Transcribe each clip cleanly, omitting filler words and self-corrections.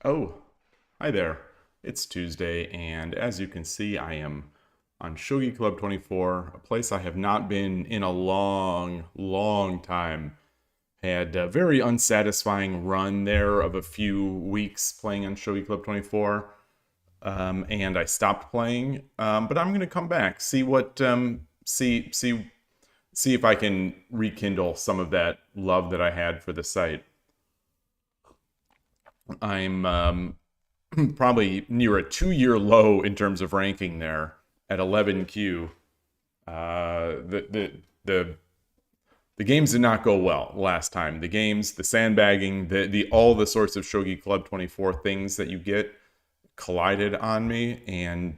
Oh, hi there. It's Tuesday, and as you can see, I am on Shogi Club 24, a place I have not been in a long time. Had a very unsatisfying run there of a few weeks playing on Shogi Club 24, and I stopped playing. But I'm going to come back, see what, see if I can rekindle some of that love that I had for the site. I'm probably near a 2-year low in terms of ranking there at 11Q. The the games did not go well last time. The games, the sandbagging, the all the sorts of Shogi Club 24 things that you get collided on me, and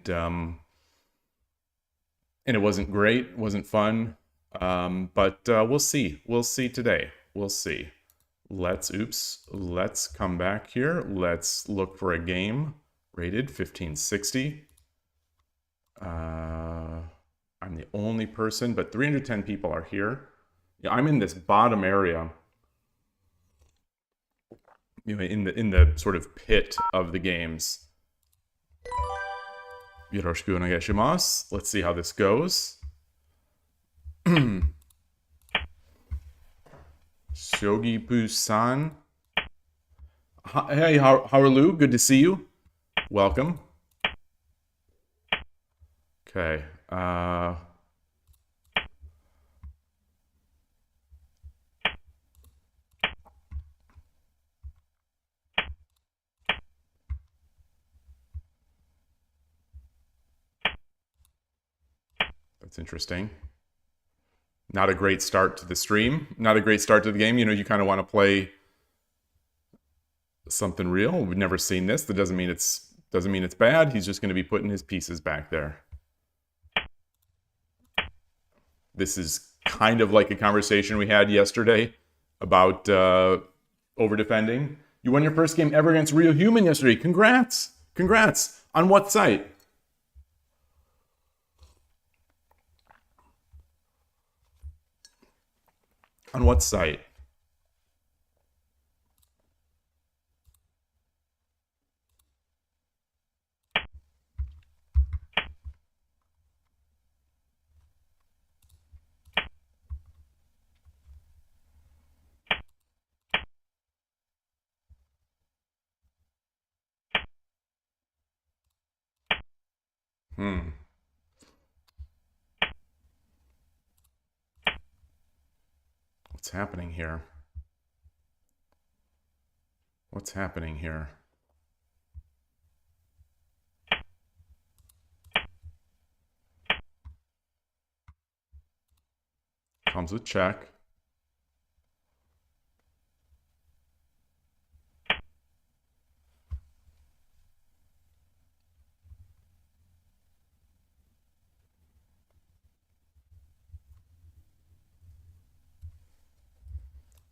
it wasn't great, it wasn't fun. But we'll see. We'll see today. We'll see. Let's come back here. Let's look for a game rated 1560. I'm the only person, but 310 people are here. Yeah, I'm in this bottom area, in the sort of pit of the games. Yoroshiku onegaishimasu. Let's see how this goes. Shogi Busan. Hey, Haru, good to see you. Welcome. Okay. That's interesting. Not a great start to the stream. Not a great start to the game. You know, you kind of want to play something real. We've never seen this. That doesn't mean it's bad. He's just going to be putting his pieces back there. This is kind of like a conversation we had yesterday about over-defending. You won your first game ever against Real Human yesterday. Congrats. Congrats. On what site? On what site? What's happening here? What's happening here? Comes with check.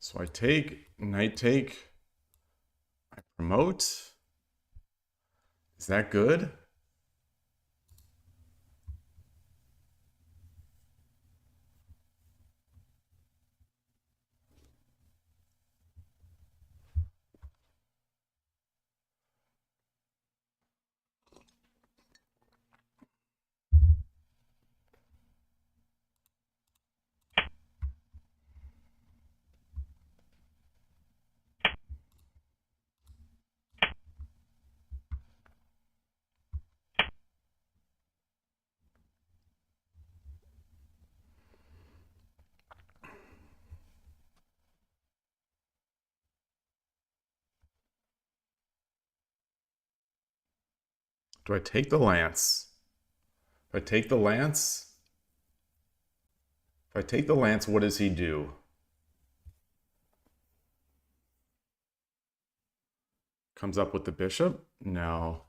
So I take, knight take, I promote. Is that good? Do I take the lance? If I take the lance, what does he do? Comes up with the bishop? No.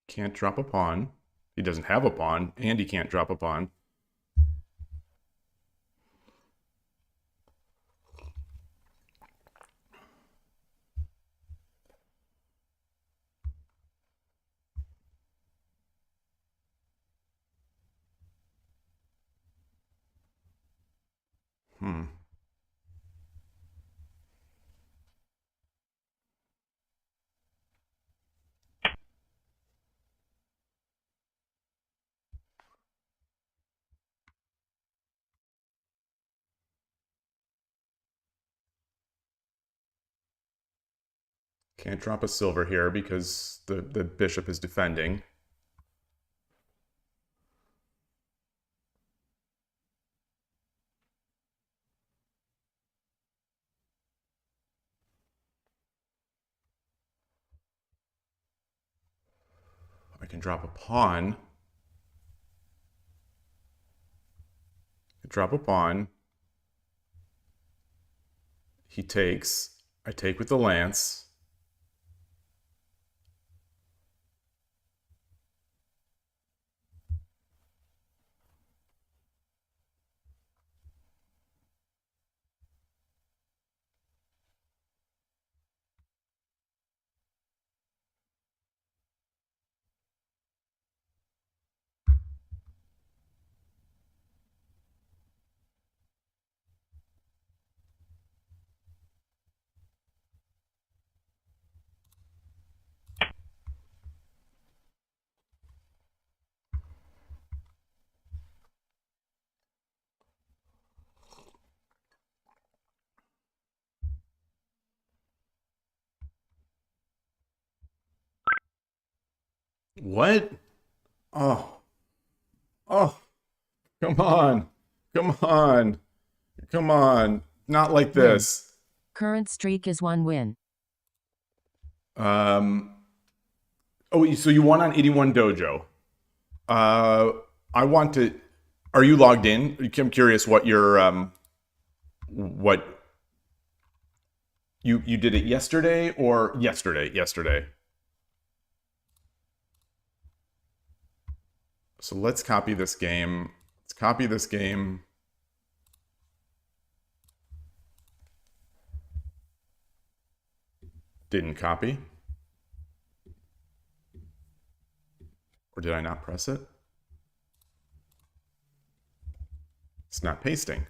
Can't drop a pawn. He doesn't have a pawn, and he can't drop a pawn. Can't drop a silver here because the bishop is defending. I can drop a pawn. Drop a pawn. He takes. I take with the lance. What? Oh. Oh. Come on. Come on. Come on. Not like this. Current streak is 1 win. Oh, so you won on 81 Dojo. I want to. Are you logged in? I'm curious what your what you did it yesterday or yesterday? Yesterday. So let's copy this game. Let's copy this game. Didn't copy. Or did I not press it? It's not pasting.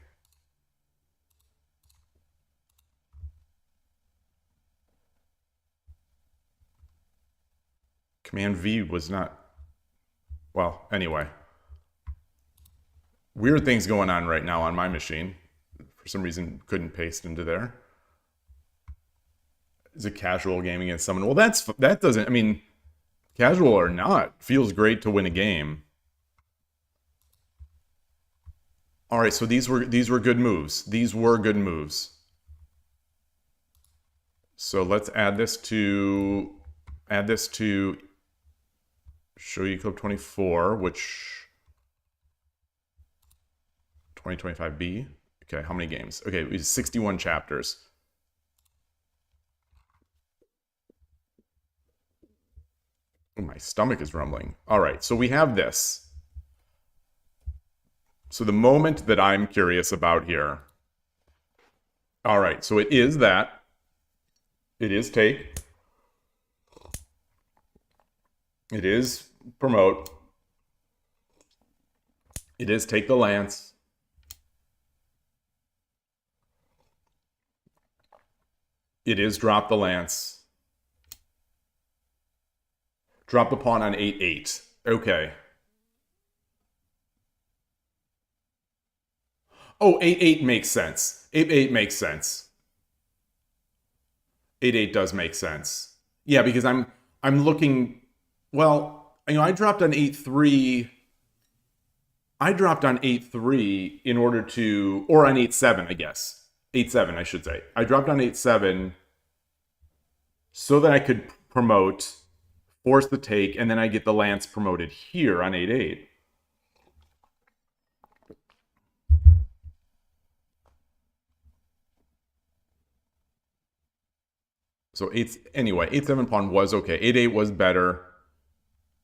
Command V was not. Well, anyway. Weird things going on right now on my machine. For some reason, couldn't paste into there. Is it casual game against someone? Well, that doesn't. I mean, casual or not, feels great to win a game. All right, so these were good moves. These were good moves. So let's add this to Shogi Club 24, which 2025B. Okay, how many games? Okay, it was 61 chapters. Oh, my stomach is rumbling. All right, so we have this. So the moment that I'm curious about here. All right, so it is that. It is take. It is promote. It is take the lance. It is drop the lance. Drop the pawn on 8-8. Okay. Oh, 8-8 makes sense. 8-8 makes sense. 8-8 does make sense. Yeah, because I'm looking. Well, I dropped on 8-3. I dropped on 8-3 in order to, or on 8-7, I guess. 8-7, I should say. I dropped on 8-7 so that I could promote, force the take, and then I get the lance promoted here on 8-8. So anyway, 8-7 pawn was okay. 8-8 was better.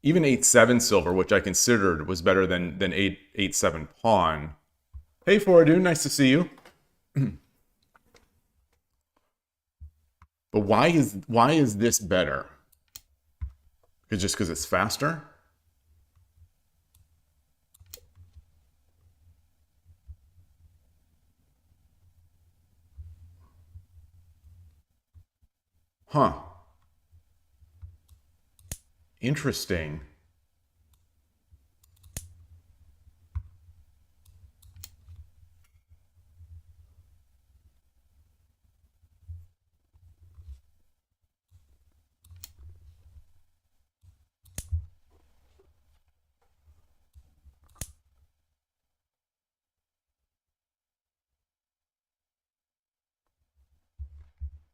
Even 8-7 silver, which I considered was better than 8-7 pawn. Hey, Foradun, nice to see you. But why is this better? It's just because it's faster? Huh. Interesting.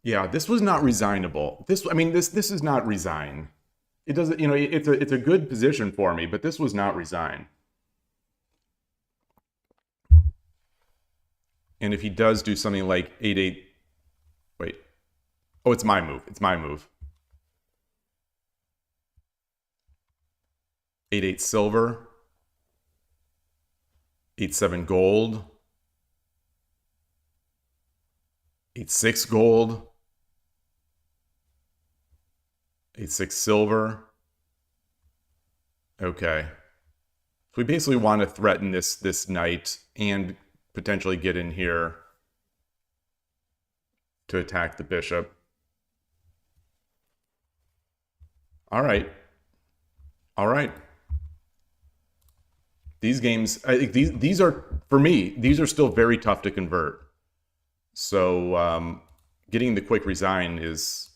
Yeah, this was not resignable. This is not resign. It doesn't, it's a good position for me, but this was not resign. And if he does do something like 8-8, wait. Oh, it's my move. It's my move. 8-8 silver. 8-7 gold. 8-6 gold. 8-6 silver. Okay. So we basically want to threaten this knight and potentially get in here to attack the bishop. All right. All right. These games, I think these are, for me, these are still very tough to convert. So getting the quick resign is,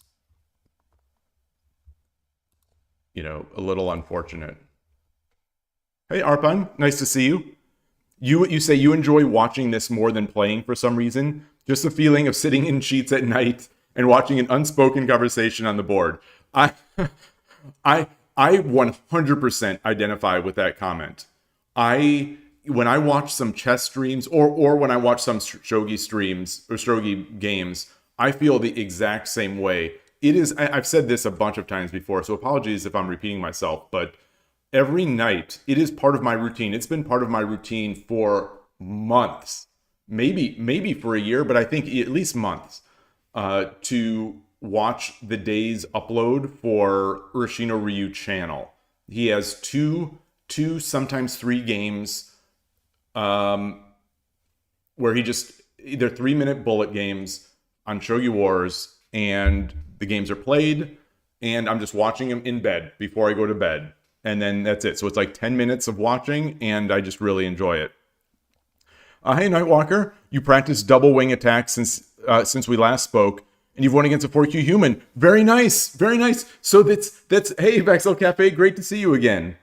a little unfortunate. Hey, Arpan, nice to see you. You say you enjoy watching this more than playing for some reason. Just the feeling of sitting in sheets at night and watching an unspoken conversation on the board. I 100% identify with that comment. When I watch some chess streams or when I watch some shogi streams or shogi games, I feel the exact same way. I've said this a bunch of times before, so apologies if I'm repeating myself, but every night it is part of my routine. It's been part of my routine for months, maybe for a year, but I think at least months, to watch the day's upload for Urashino Ryu channel. He has two, sometimes 3 games, where they're 3-minute bullet games on Shogi Wars, and the games are played, and I'm just watching them in bed before I go to bed. And then that's it. So it's like 10 minutes of watching, and I just really enjoy it. Hey, Nightwalker, you practiced double wing attacks since we last spoke, and you've won against a 4Q human. Very nice, very nice. So that's hey, Vexel Cafe, great to see you again.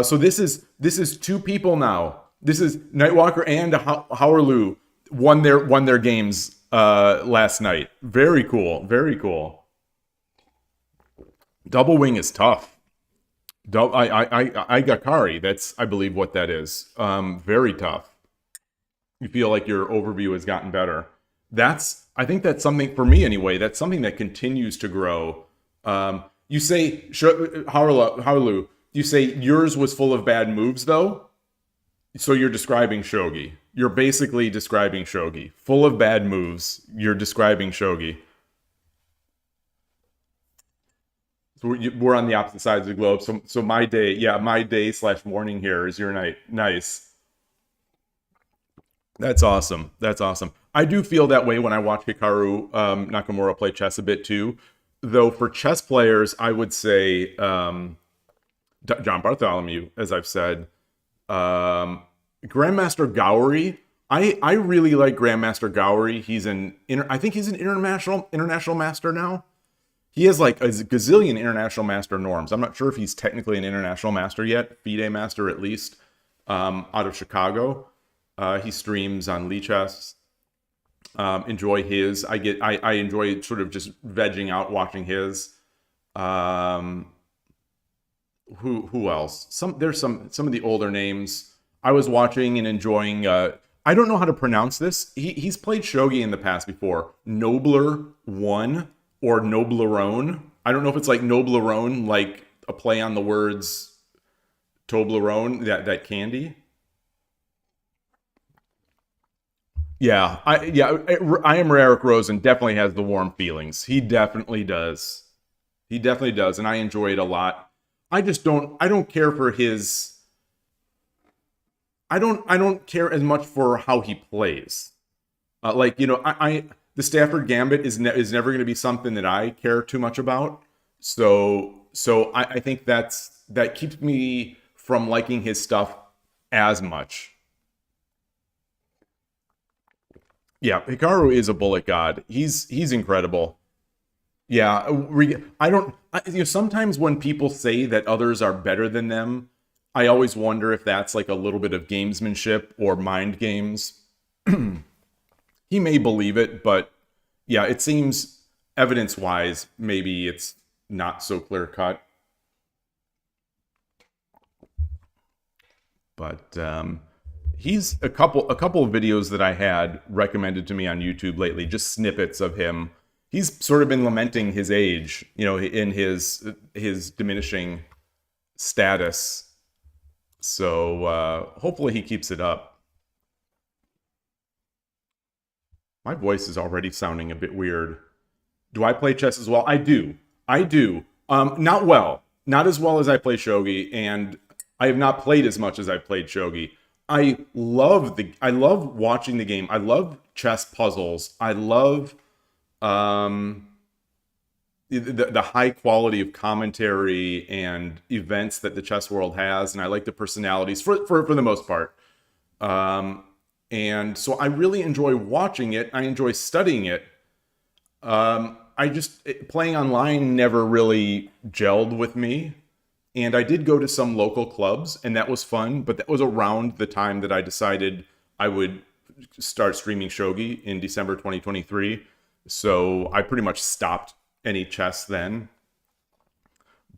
So this is 2 people now. This is Nightwalker and Howlerlu won their games last night. Very cool, very cool. Double wing is tough. I got Kari. That's, I believe, what that is. Very tough. You feel like your overview has gotten better. I think that's something, for me anyway, that's something that continues to grow. You say, Howlu, you say yours was full of bad moves, though? So you're describing Shogi. You're basically describing Shogi. Full of bad moves, you're describing Shogi. So we're on the opposite sides of the globe. So my day/morning here is your night. Nice. That's awesome. That's awesome. I do feel that way when I watch Hikaru Nakamura play chess a bit too. Though for chess players, I would say John Bartholomew, as I've said. Grandmaster Gowrie. I really like Grandmaster Gowrie. I think he's an international master now. He has like a gazillion international master norms. I'm not sure if he's technically an international master yet, FIDE master at least, out of Chicago. He streams on Lichess. Enjoy his. I enjoy sort of just vegging out watching his. Who else? There's some of the older names I was watching and enjoying. I don't know how to pronounce this. He's played shogi in the past before. Nobler One or Noblerone. I don't know if it's like Noblerone, like a play on the words Toblerone, that candy. Yeah, I am Eric Rosen definitely has the warm feelings. He definitely does. He definitely does, and I enjoy it a lot. I don't care for his I don't care as much for how he plays. Like, you know, the Stafford Gambit is never going to be something that I care too much about. So I think that keeps me from liking his stuff as much. Yeah, Hikaru is a bullet god. He's incredible. Yeah, I don't. You know, sometimes when people say that others are better than them, I always wonder if that's like a little bit of gamesmanship or mind games. He may believe it, but yeah, it seems evidence-wise, maybe it's not so clear cut. But he's a couple of videos that I had recommended to me on YouTube lately, just snippets of him. He's sort of been lamenting his age, you know, in his diminishing status. So hopefully he keeps it up. My voice is already sounding a bit weird. Do I play chess as well? I do. I do. Not well. Not as well as I play shogi, and I have not played as much as I've played shogi. I love watching the game. I love chess puzzles. I love um, the high quality of commentary and events that the chess world has, and I like the personalities for the most part. Um, and so I really enjoy watching it. I enjoy studying it. Playing online never really gelled with me. And I did go to some local clubs, and that was fun. But that was around the time that I decided I would start streaming Shogi in December 2023. So I pretty much stopped any chess then.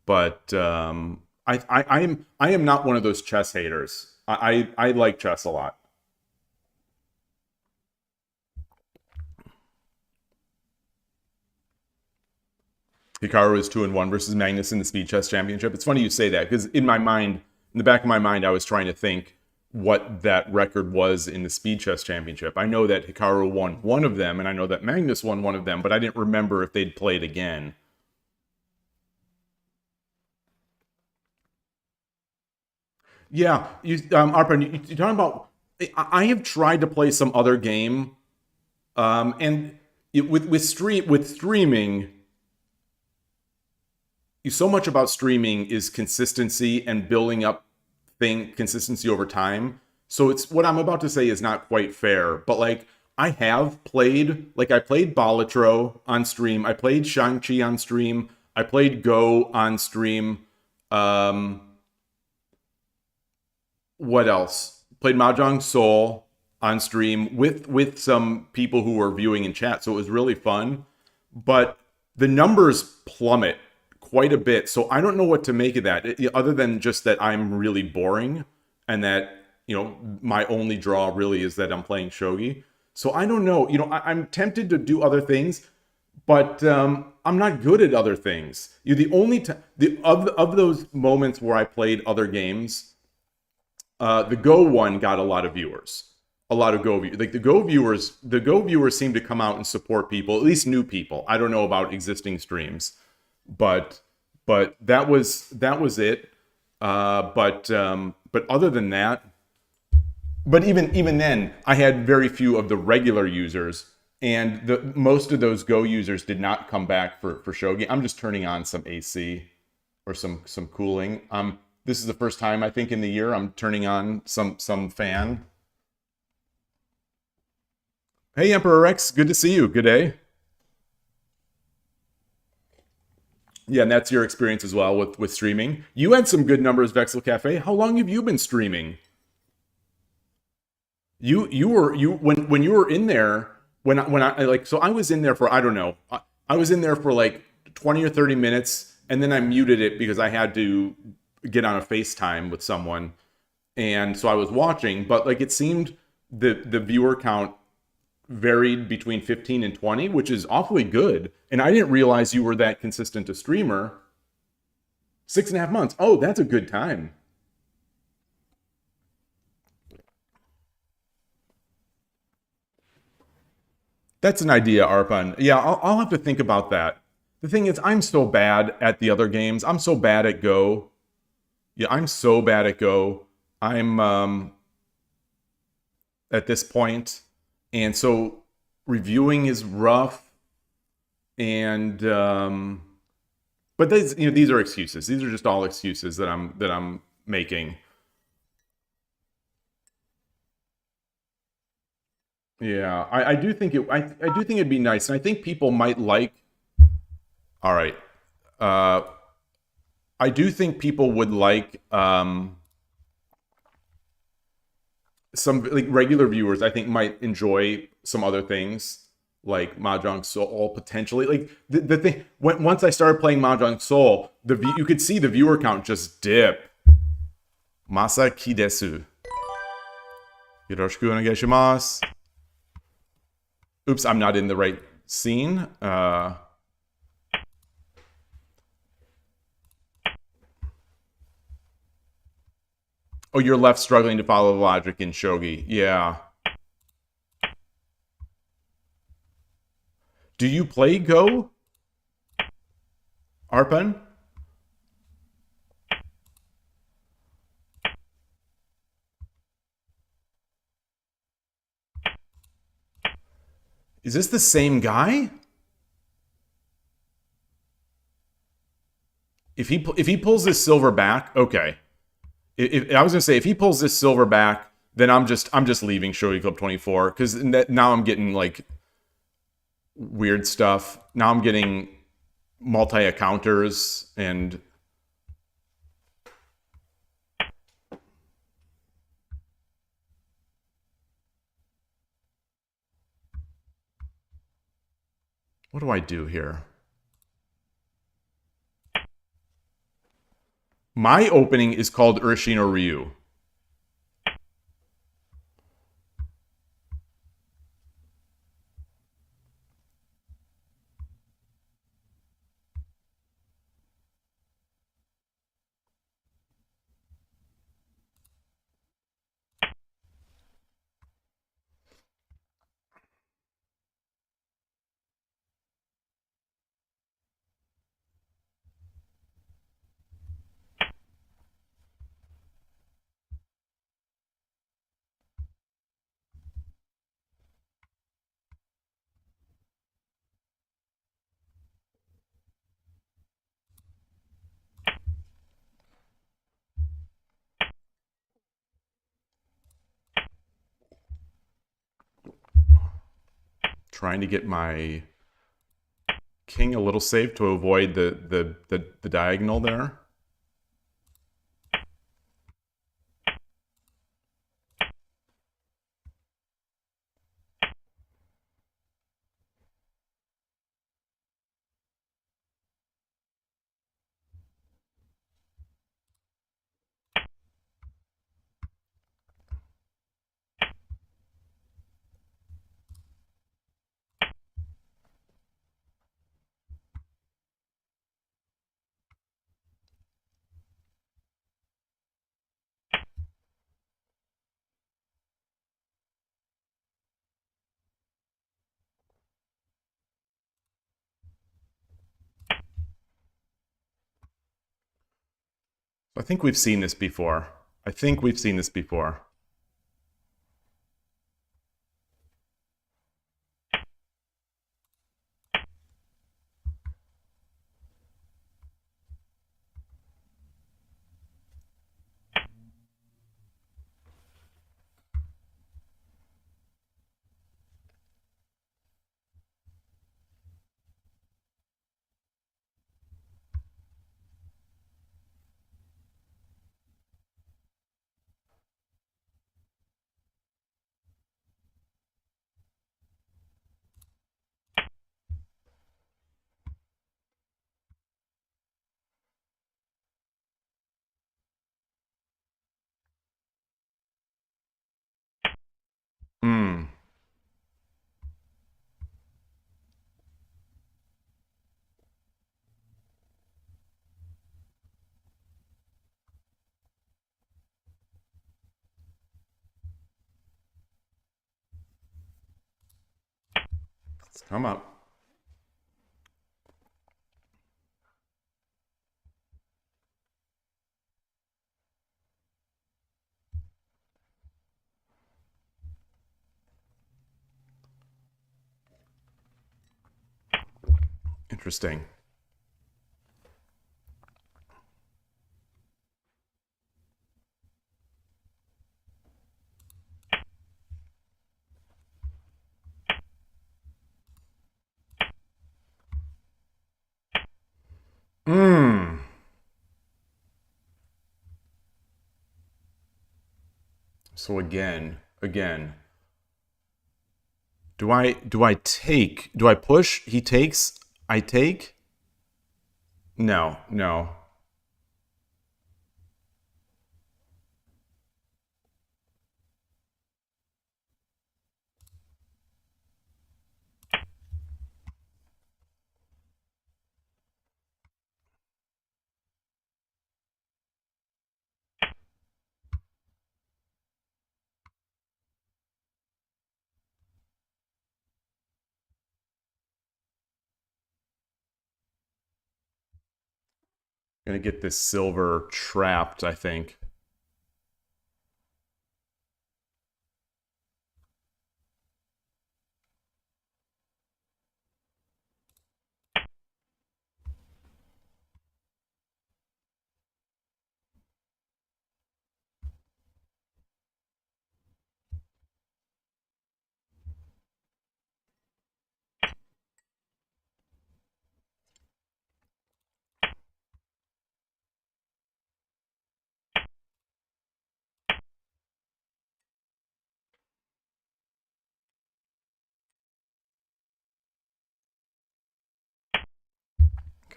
But I am not one of those chess haters. I like chess a lot. Hikaru is 2-1 versus Magnus in the Speed Chess Championship. It's funny you say that because in the back of my mind, I was trying to think what that record was in the Speed Chess Championship. I know that Hikaru won one of them, and I know that Magnus won one of them, but I didn't remember if they'd played again. Yeah, Arpan, you're talking about. I have tried to play some other game, and with streaming. So much about streaming is consistency and building up consistency over time. So it's what I'm about to say is not quite fair, but like I have played, like I played Balatro on stream, I played Shang-Chi on stream, I played Go on stream. What else? Played Mahjong Soul on stream with some people who were viewing in chat, so it was really fun. But the numbers plummet quite a bit, so I don't know what to make of that, other than just that I'm really boring, and that, you know, my only draw really is that I'm playing shogi. So I don't know. You know, I'm tempted to do other things, but I'm not good at other things. The only of those moments where I played other games, the Go one got a lot of viewers. A lot of Go viewers. Like the Go viewers seem to come out and support people, at least new people. I don't know about existing streams, but that was it. But other than that, but even then, I had very few of the regular users, and most of those Go users did not come back for Shogi. I'm just turning on some AC or some cooling. This is the first time I think in the year I'm turning on some fan. Hey Emperor Rex, good to see you. Good day. Yeah, and that's your experience as well with streaming. You had some good numbers, Vexel Cafe. How long have you been streaming? When you were in there, when I like, so I was in there for, I don't know, I was in there for like 20 or 30 minutes, and then I muted it because I had to get on a FaceTime with someone, and so I was watching, but like it seemed the viewer count varied between 15 and 20, which is awfully good. And I didn't realize you were that consistent a streamer. 6.5 months. Oh, that's a good time. That's an idea, Arpon. Yeah, I'll have to think about that. The thing is, I'm so bad at the other games. I'm so bad at Go. Yeah, I'm so bad at Go. I'm at this point, and so reviewing is rough. And but these are excuses. These are just all excuses that I'm making. Yeah, I do think I do think it'd be nice, and I think people might like. All right, uh, I do think people would like some like regular viewers. I think might enjoy some other things like Mahjong Soul potentially. Like the thing once I started playing Mahjong Soul, you could see the viewer count just dip. Masaki desu. Yoroshiku onegaishimasu. Oops, I'm not in the right scene. Oh, you're left struggling to follow the logic in Shogi. Yeah. Do you play Go, Arpan? Is this the same guy? If he pulls this silver back, okay. If I was gonna say if he pulls this silver back, then I'm just leaving Shogi Club 24 because now I'm getting like weird stuff. Now I'm getting multi-accounters and what do I do here? My opening is called Urashino Ryu. Trying to get my king a little safe to avoid the diagonal there. I think we've seen this before. I think we've seen this before. Come up. Interesting. So again, do I take? Do I push? He takes. I take? No, no. Gonna get this silver trapped, I think.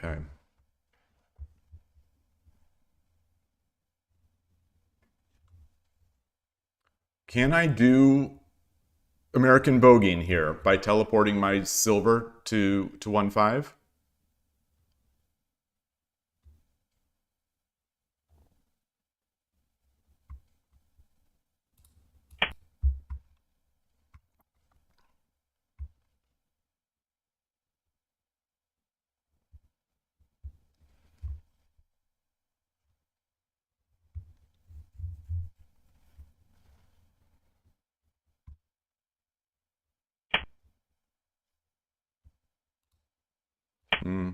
Okay. Can I do American bogeying here by teleporting my silver to 1-5? Hmm.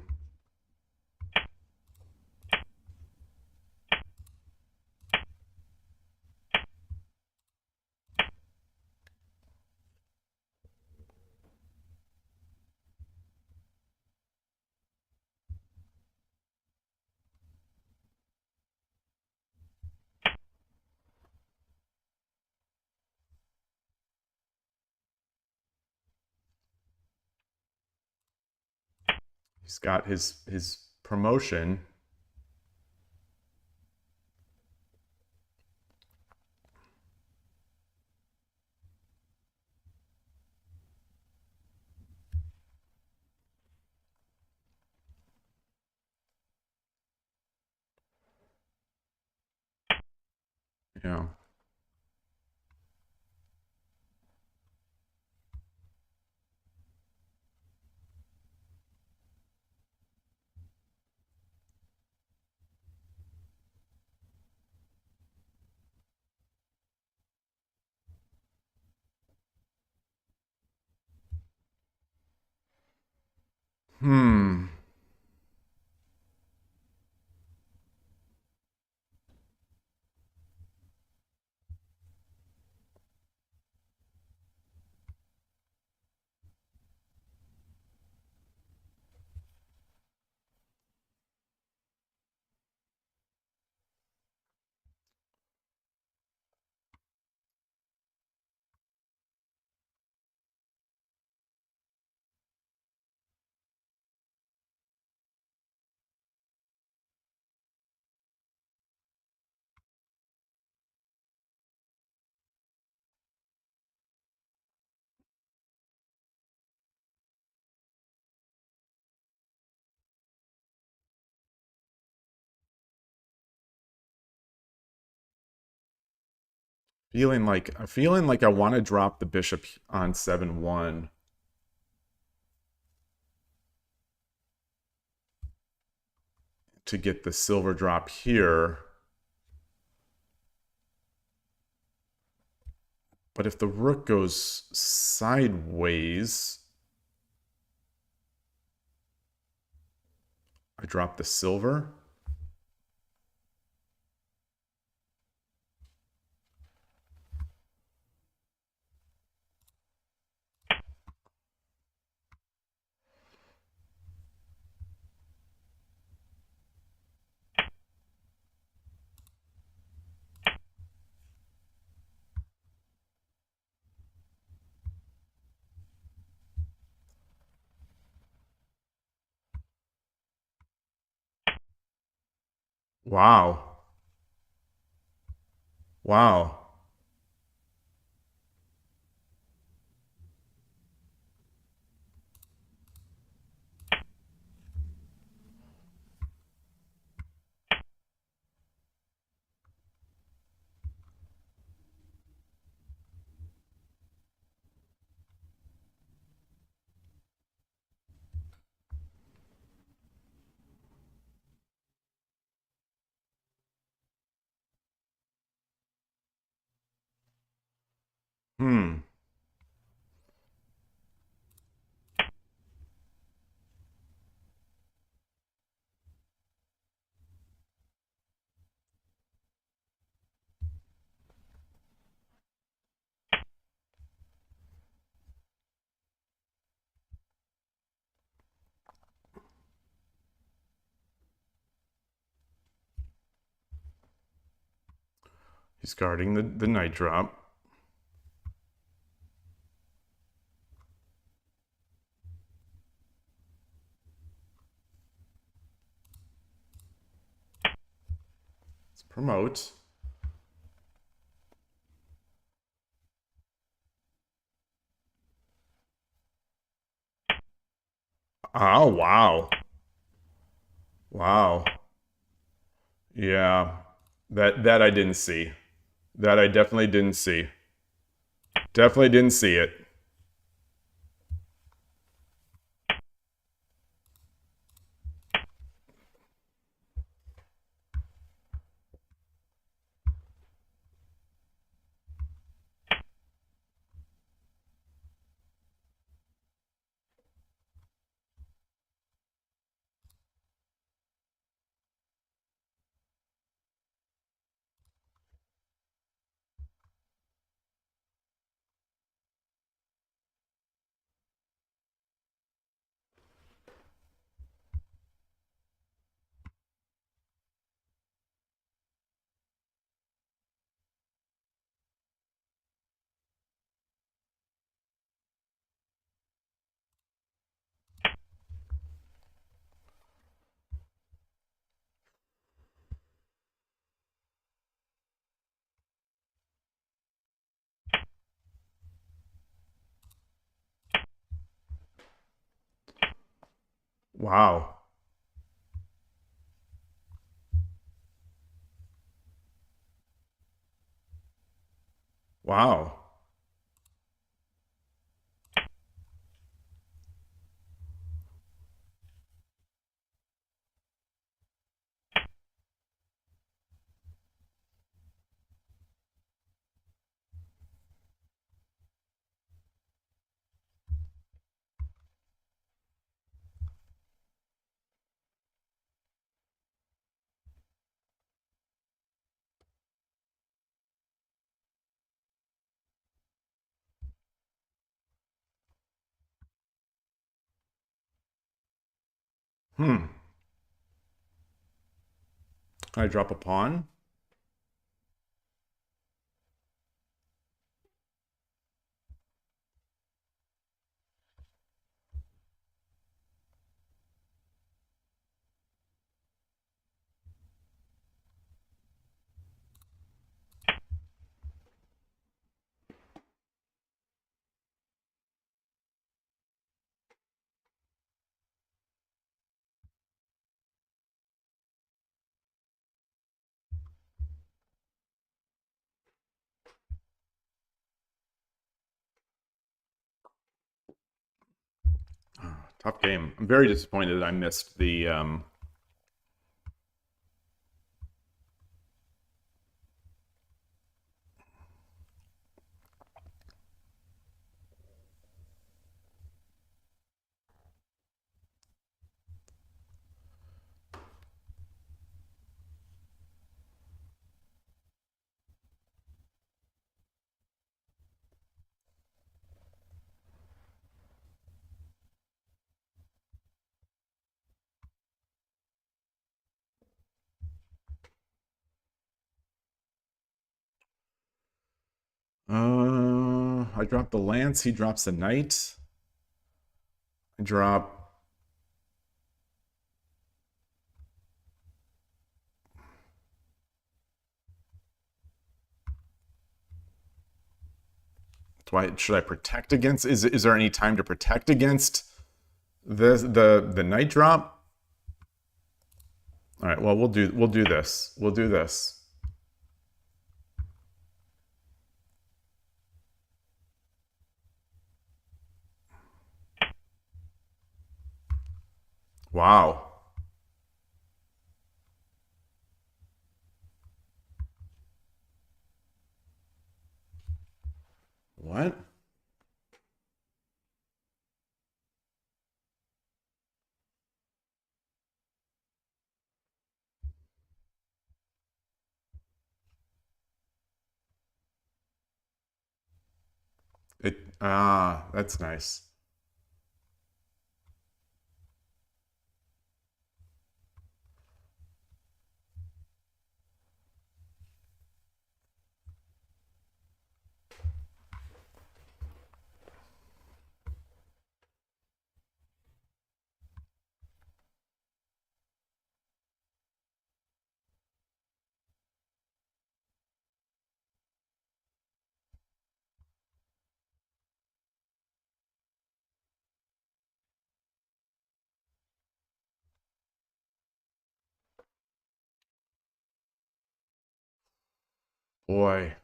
He's got his promotion. Yeah. Hmm. Feeling like I want to drop the bishop on 7-1. to get the silver drop here. But if the rook goes sideways, I drop the silver. Wow. Wow. Hmm. He's guarding the knight drop. Let's promote. Oh, wow. Wow. Yeah. That I didn't see. That I definitely didn't see. Definitely didn't see it. Wow. Wow. Hmm. Can I drop a pawn? Tough game. I'm very disappointed that I missed the I drop the lance. He drops the knight. I drop. Should I protect against? Is there any time to protect against the knight drop? All right. Well, we'll do this. We'll do this. Wow. What? That's nice. Boy.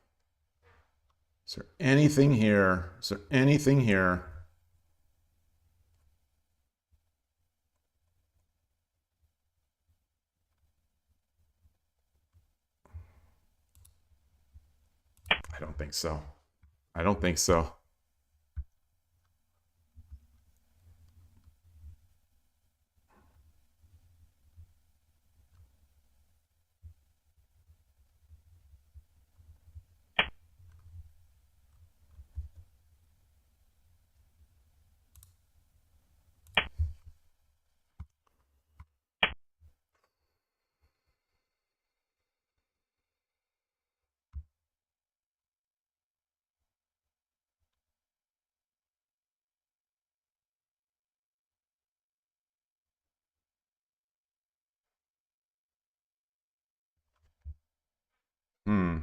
Is there anything here? Is there anything here? I don't think so. I don't think so. Hmm.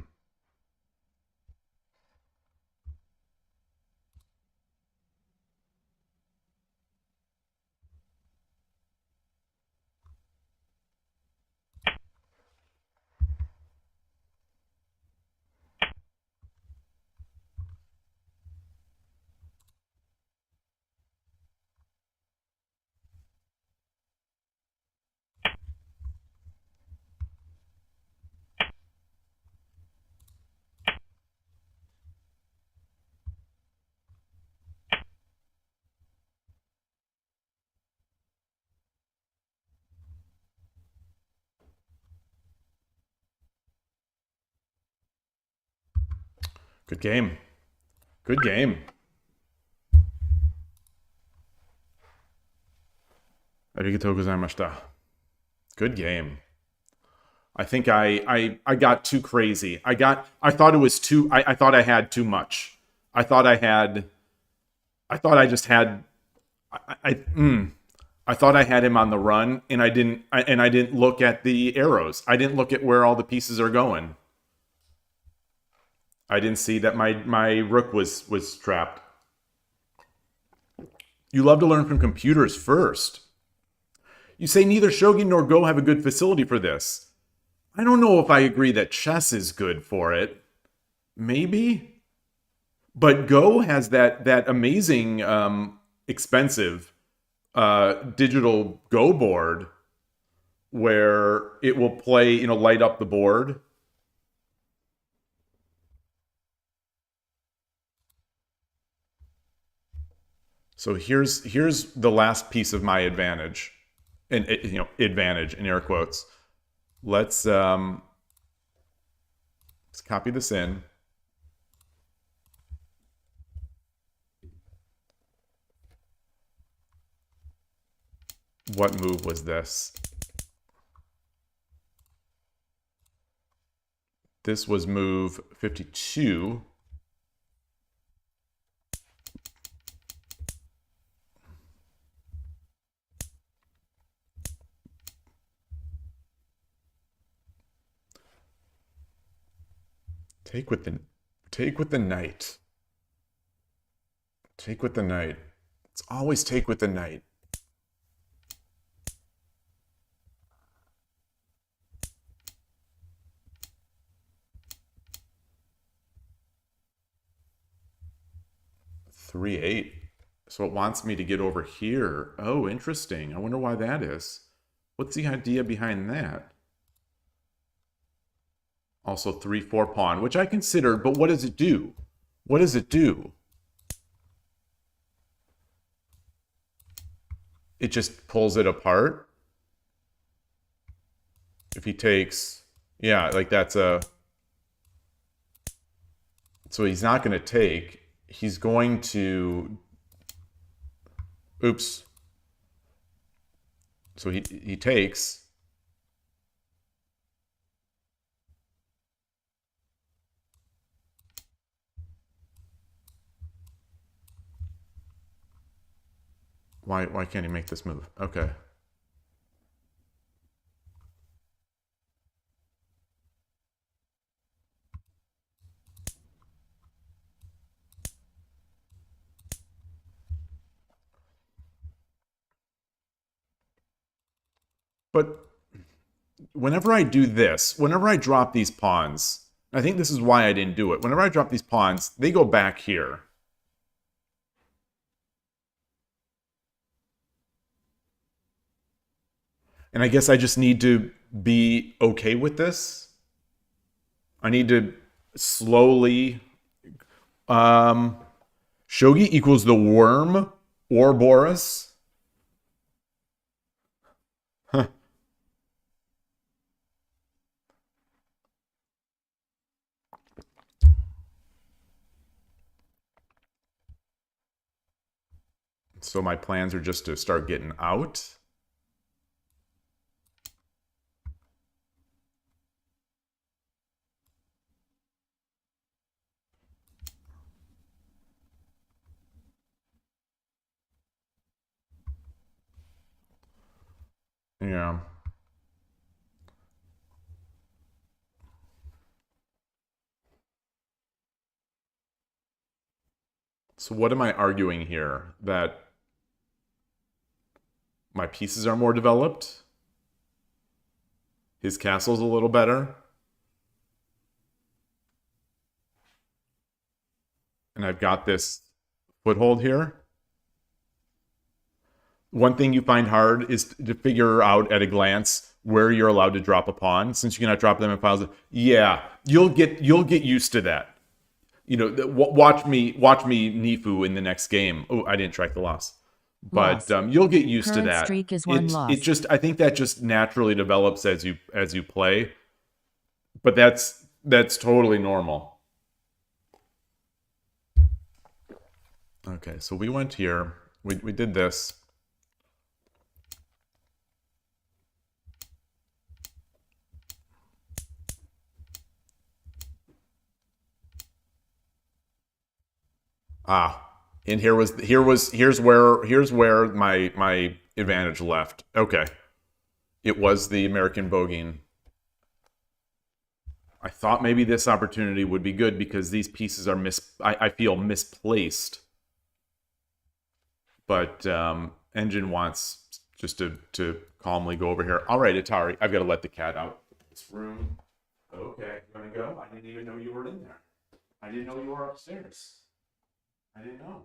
Good game. Good game. Arigatou gozaimashita. Good game. I think I got too crazy. I thought it was too I thought I had too much. I thought I just had I thought I had him on the run and I didn't look at the arrows. I didn't look at where all the pieces are going. I didn't see that my rook was trapped. You love to learn from computers first. You say neither Shogi nor Go have a good facility for this. I don't know if I agree that chess is good for it. Maybe. But Go has that amazing, expensive digital Go board where it will play, light up the board. So here's the last piece of my advantage, and advantage in air quotes. Let's copy this in. What move was this? This was move 52. Take with the knight. Take with the knight. It's always take with the knight. Three, 8. So it wants me to get over here. Oh, interesting. I wonder why that is. What's the idea behind that? Also 3, 4 pawn, which I considered, but what does it do? What does it do? It just pulls it apart. If he takes, yeah, like that's a, so he's not going to take, he's going to, oops. So he takes. Why can't he make this move? Okay. But whenever I do this, whenever I drop these pawns, I think this is why I didn't do it. Whenever I drop these pawns, they go back here. And I guess I just need to be okay with this. I need to slowly... Shogi equals the worm or Boris. Huh. So my plans are just to start getting out. Yeah. So what am I arguing here? That my pieces are more developed? His castle's a little better? And I've got this foothold here? One thing you find hard is to figure out at a glance where you're allowed to drop a pawn, since you cannot drop them in piles. Yeah, you'll get used to that. You know, watch me Nifu in the next game. Oh, I didn't track the loss, but you'll get used Current to that. streak is 1 loss. It just, I think that just naturally develops as you play, but that's totally normal. Okay, so we went here. We did this. And here's where my advantage left. Okay. It was the American bogeying. I thought maybe this opportunity would be good because these pieces are I feel misplaced. But Engine wants just to calmly go over here. All right, Atari, I've got to let the cat out of this room. Okay, you want to go? I didn't even know you were in there. I didn't know you were upstairs. I didn't know.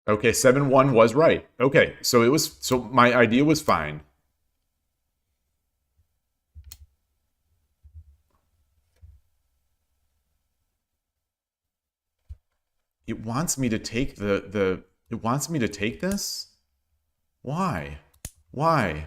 Okay, 7-1 was right. Okay, so my idea was fine. It wants me to take it wants me to take this? Why? Why?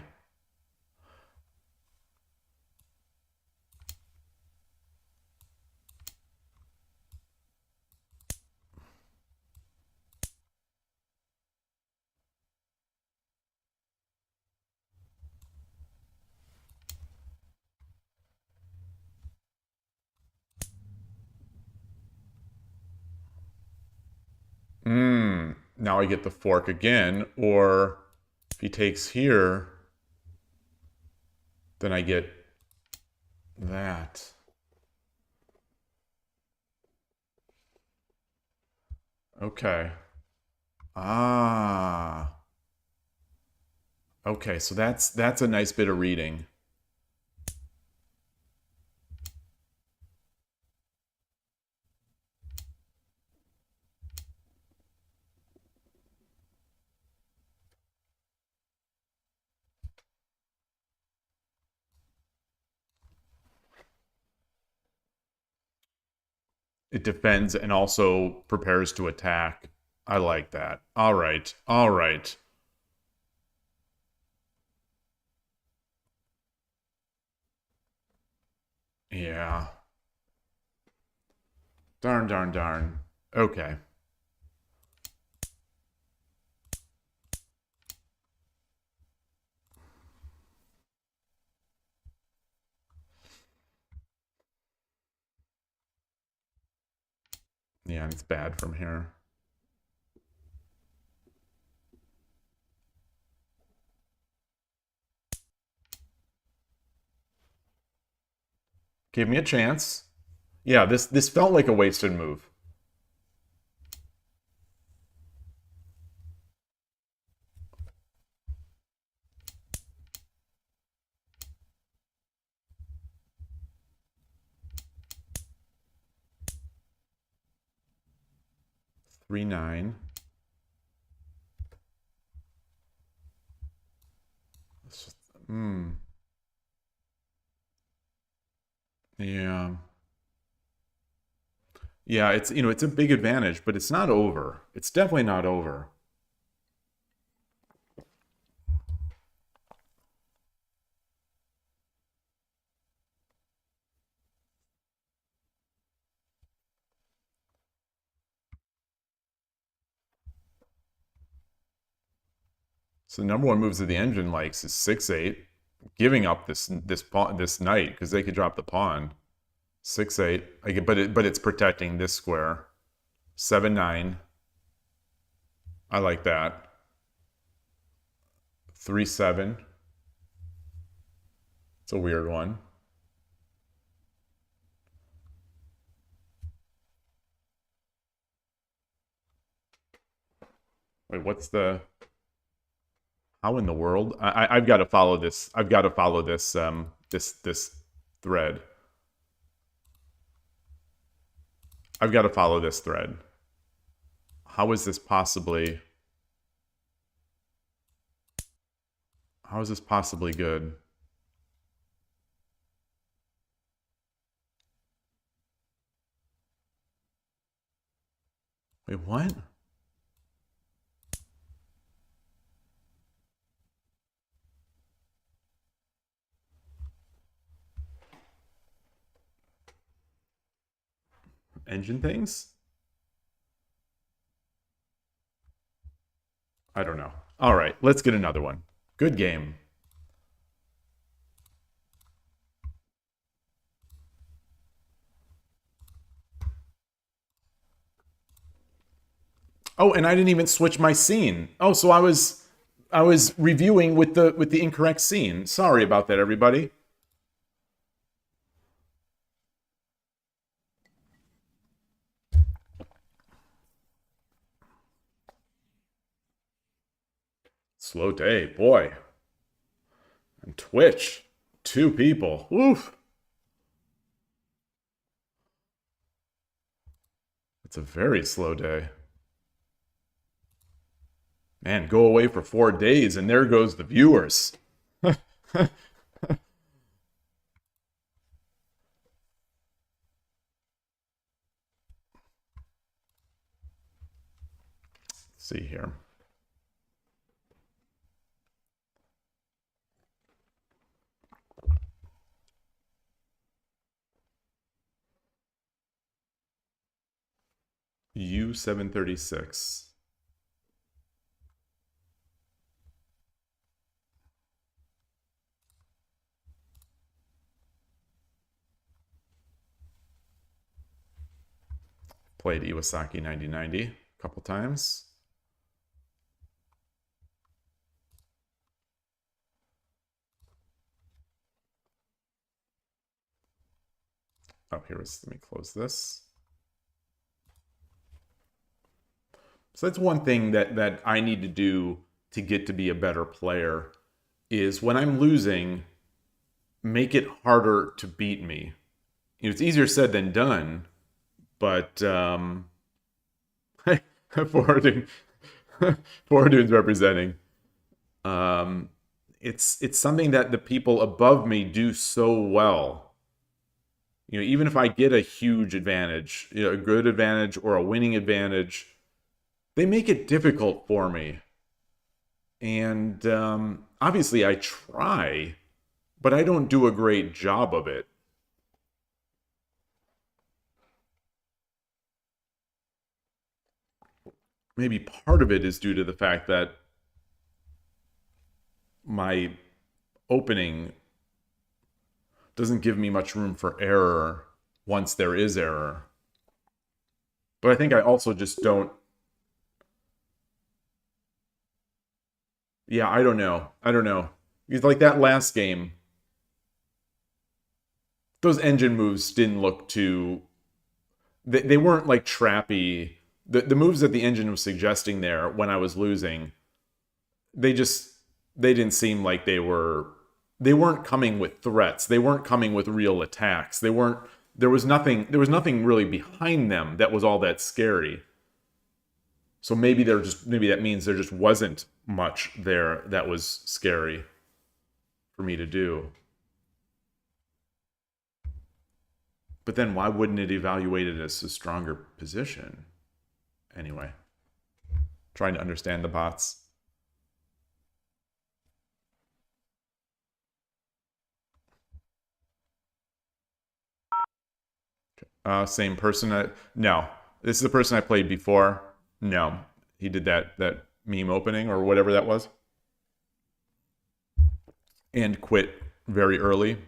now I get the fork again, or if he takes here, then I get that. Okay. Ah. Okay, so that's a nice bit of reading. It defends and also prepares to attack. I like that. All right. All right. Yeah. Darn, darn, darn. Okay. Yeah, and it's bad from here. Give me a chance. Yeah, this felt like a wasted move. Three nine. It's just, yeah. Yeah, it's it's a big advantage, but it's not over. It's definitely not over. So the number one moves that the engine likes is 6-8, giving up this knight because they could drop the pawn. 6-8. But it's protecting this square. 7-9. I like that. 3-7. It's a weird one. Wait, what's the? How in the world? I've got to follow this. I've got to follow this this thread. I've got to follow this thread. How is this possibly? How is this possibly good? Wait, what? Engine things? I don't know. All right, let's get another one. Good game. Oh, and I didn't even switch my scene. Oh, so I was reviewing with the incorrect scene. Sorry about that, everybody. Slow day, boy. And Twitch, 2 people. Oof. It's a very slow day. Man, go away for 4 days and there goes the viewers. See here. U736. Played Iwasaki 9090 a couple times. Oh, let me close this. So that's one thing that I need to do to get to be a better player is when I'm losing, make it harder to beat me. You know, it's easier said than done, but Forwarding Forwarding's representing. It's something that the people above me do so well. You know, even if I get a huge advantage, you know, a good advantage or a winning advantage, they make it difficult for me. And obviously I try, but I don't do a great job of it. Maybe part of it is due to the fact that my opening doesn't give me much room for error once there is error. But I think I also just don't... Yeah, I don't know. It's like that last game. Those engine moves didn't look too... They weren't like trappy. The moves that the engine was suggesting there when I was losing, they didn't seem like they weren't coming with threats. They weren't coming with real attacks. There was nothing really behind them that was all that scary. So maybe that means there just wasn't much there that was scary for me to do. But then why wouldn't it evaluate it as a stronger position? Anyway, trying to understand the bots. Same person. No, this is the person I played before. No, he did that meme opening or whatever that was, and quit very early.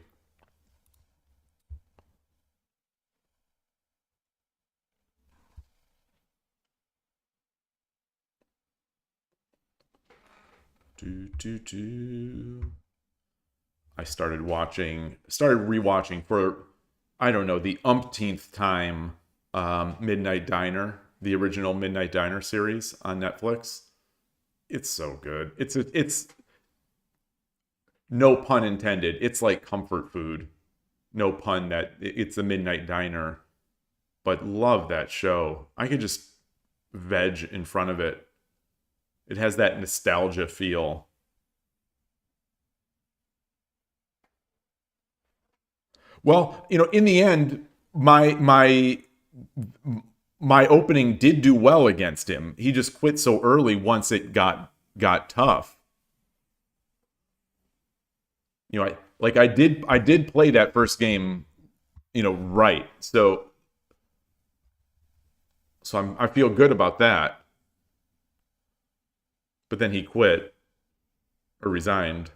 I started rewatching for, I don't know, the umpteenth time, Midnight Diner, the original Midnight Diner series on Netflix. It's so good. It's no pun intended. It's like comfort food. No pun that it's the Midnight Diner, but love that show. I could just veg in front of it. It has that nostalgia feel. Well, you know, in the end, my opening did do well against him. He just quit so early once it got tough. You know, I did play that first game, you know, right. So I feel good about that. But then he quit or resigned.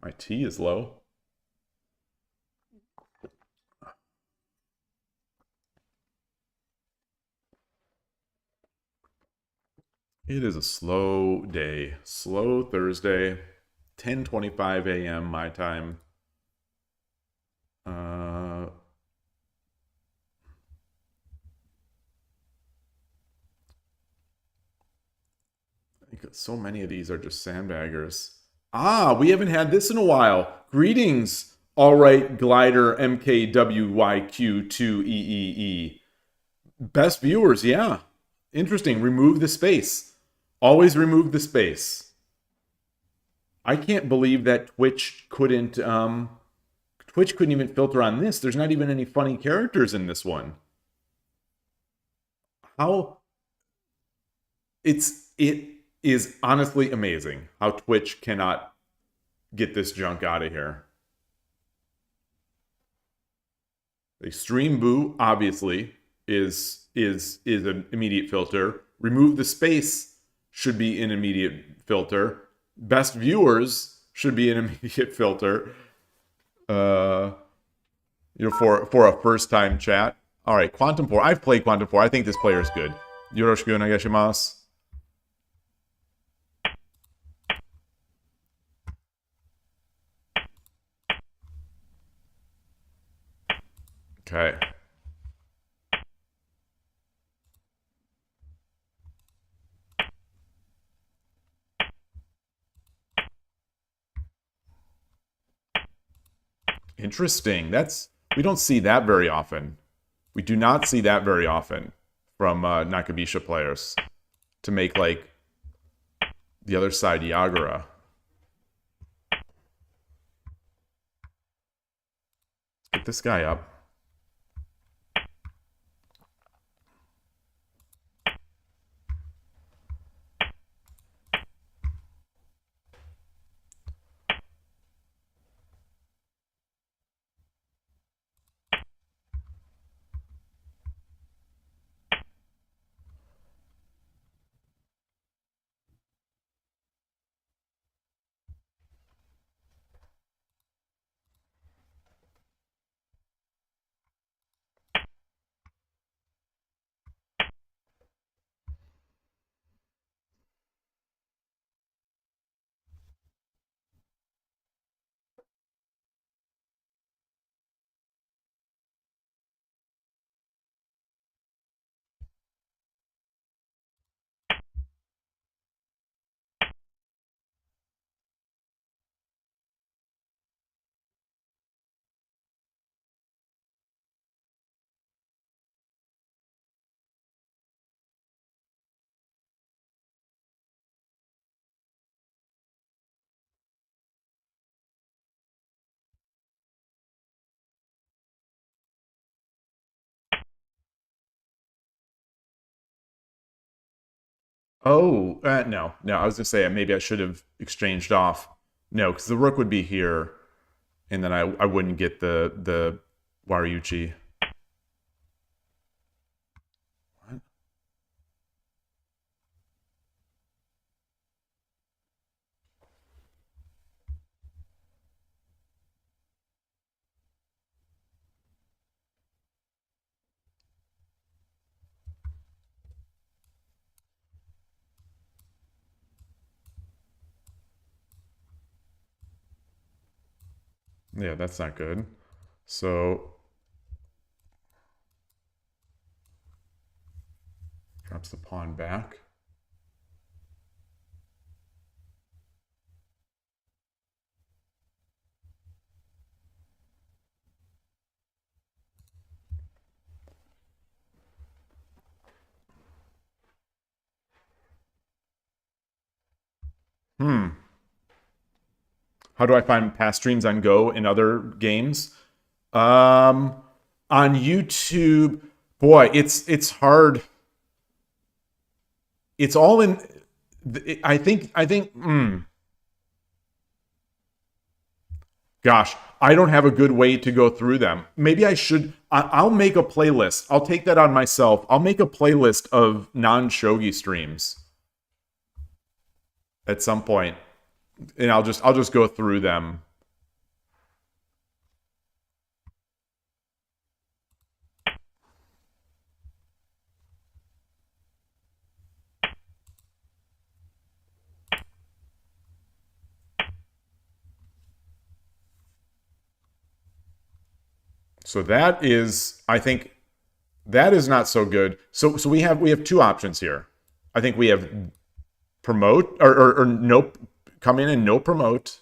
My tea is low. It is a slow day. Slow Thursday. 10:25 a.m. my time. So many of these are just sandbaggers. Ah, we haven't had this in a while. Greetings, all right, glider MKWYQ2EEE. Best viewers, yeah. Interesting. Remove the space. Always remove the space. I can't believe that Twitch couldn't even filter on this. There's not even any funny characters in this one. How? It is honestly amazing how Twitch cannot get this junk out of here. The stream boo, obviously, is an immediate filter. Remove the space should be an immediate filter. Best viewers should be an immediate filter. You know, for a first time chat. All right, Quantum 4. I've played Quantum 4. I think this player is good. Yoroshiku onegaishimasu. Okay. Interesting. We don't see that very often. We do not see that very often from Nakabisha players to make like the other side Yagura. Get this guy up. Oh, no. I was gonna say maybe I should have exchanged off. No, because the rook would be here, and then I wouldn't get the Wariuchi. What? Yeah, that's not good. So drops the pawn back. Hmm. How do I find past streams on Go and other games? Um, on YouTube, boy, it's hard. It's all in. I think. Gosh, I don't have a good way to go through them. Maybe I should. I'll make a playlist. I'll take that on myself. I'll make a playlist of non-shogi streams at some point, and I'll just go through them. So that is, I think, that is not so good. So we have two options here. I think we have promote or no, come in and no promote,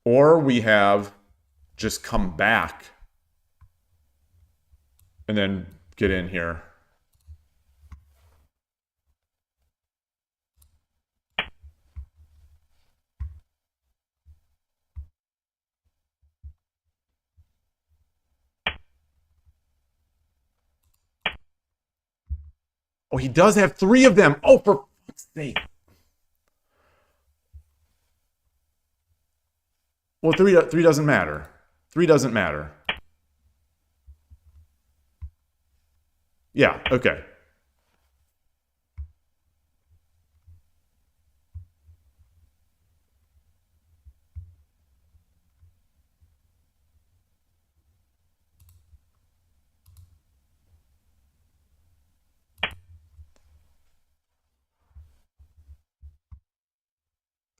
or we have just come back and then get in here. Oh, he does have three of them. Oh, for fuck's sake. Well, three doesn't matter. Three doesn't matter. Yeah, okay.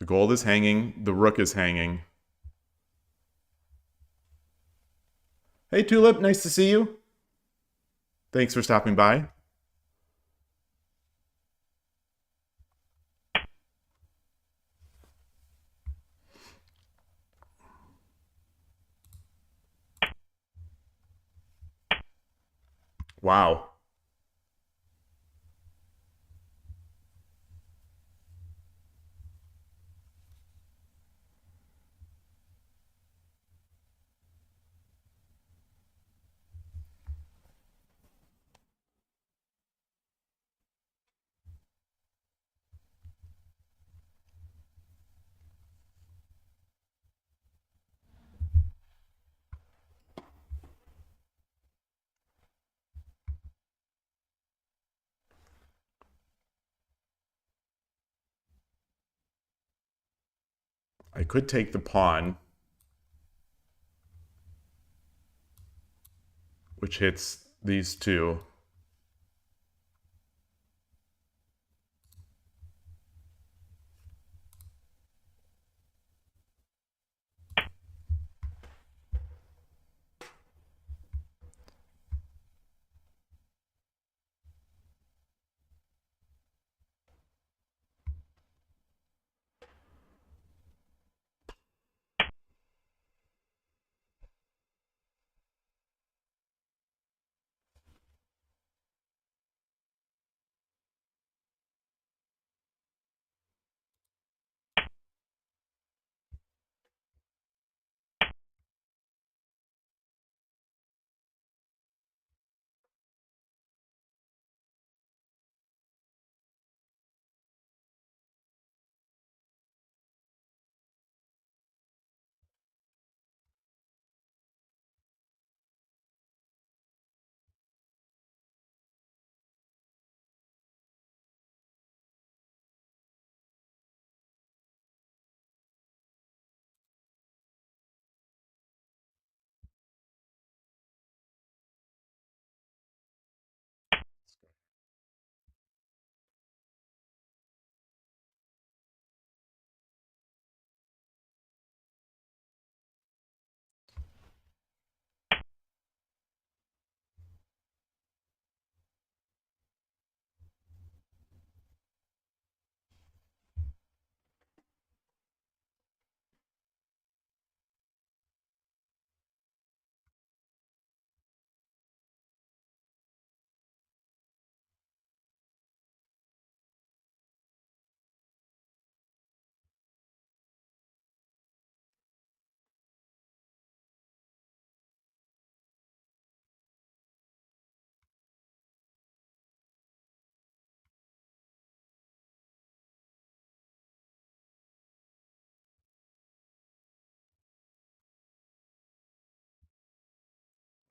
gold is hanging. The rook is hanging. Hey, Tulip, nice to see you. Thanks for stopping by. Wow. I could take the pawn, which hits these two.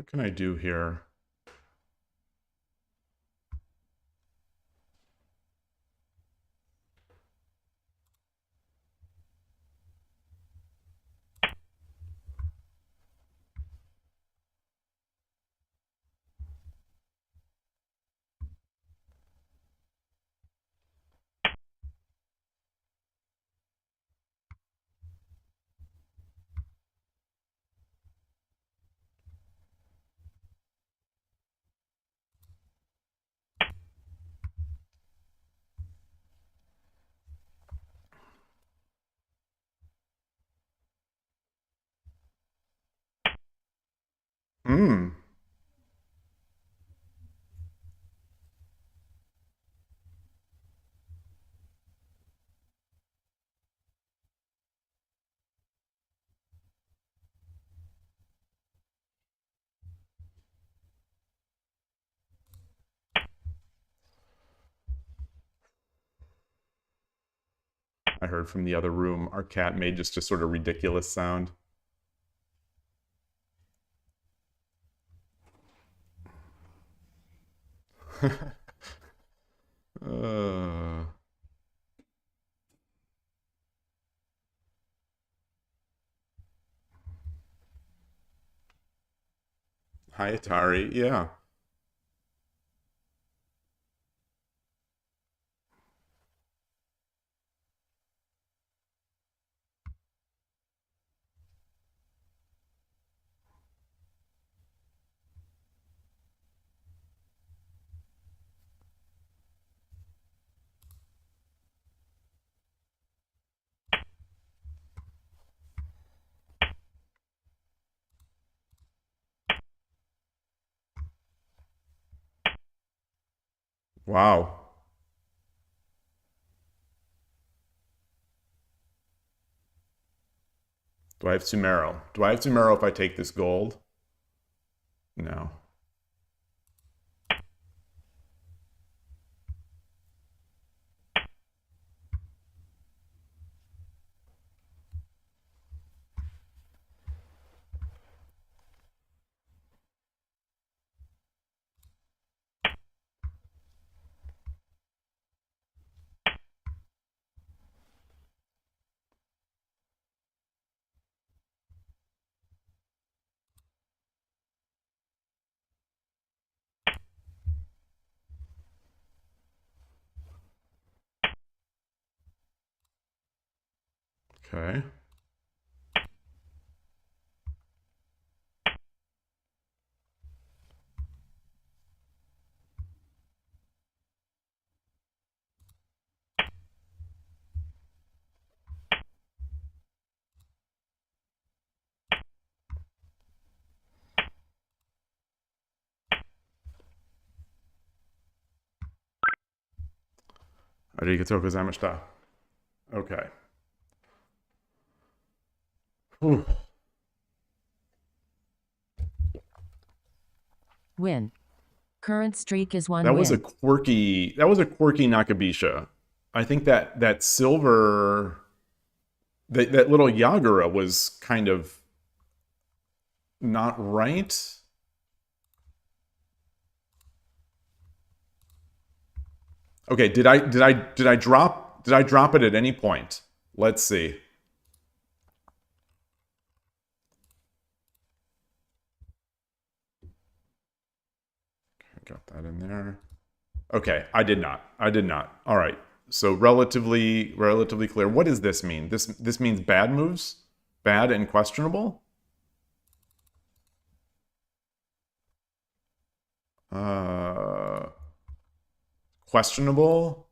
What can I do here? Hmm. I heard from the other room, our cat made just a sort of ridiculous sound. uh, Hi, Atari. Yeah. Wow. Do I have Sumero? Do I have Sumero if I take this gold? No. Okay. Arigatou gozaimashita. Okay. Whew. Win. Current streak is 1 That was a win. quirky. That was a quirky Nakabisha. I think that silver, that little Yagura was kind of not right. Okay, did I drop it at any point? Let's see. Got that in there. Okay, I did not. I did not. All right. So relatively clear. What does this mean? This means bad moves? Bad and questionable? Uh questionable?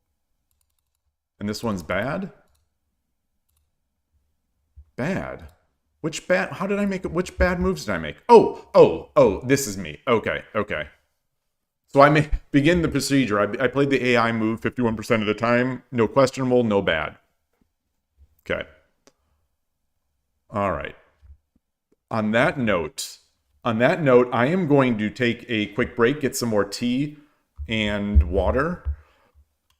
And this one's bad? Bad. Which bad? How did I make it? Which bad moves did I make? Oh, this is me. Okay. So I may begin the procedure. I played the AI move 51% of the time. No questionable, no bad. Okay. All right. On that note, I am going to take a quick break, get some more tea and water,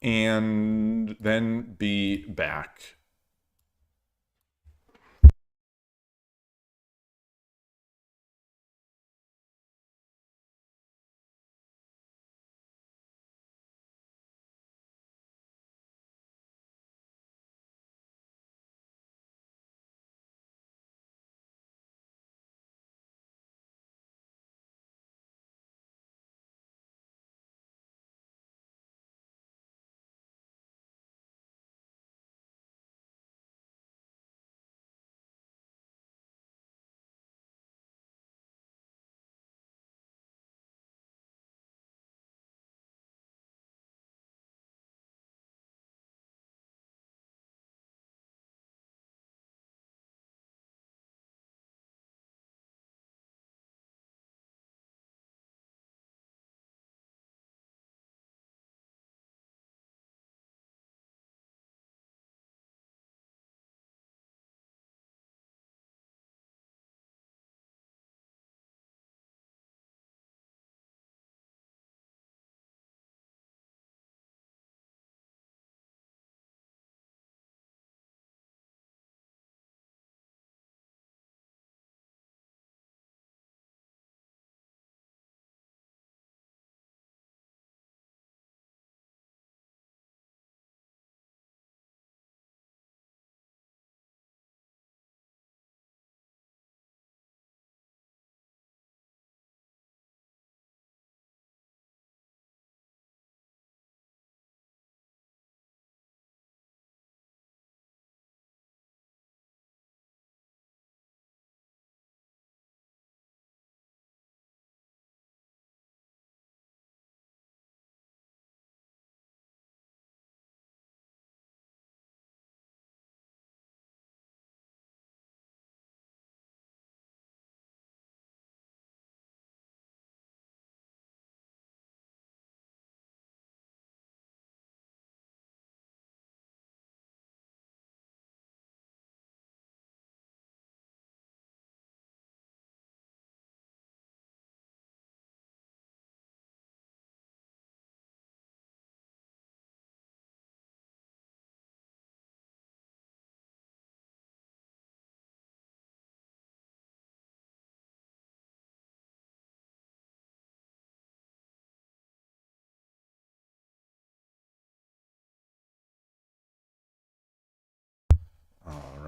and then be back.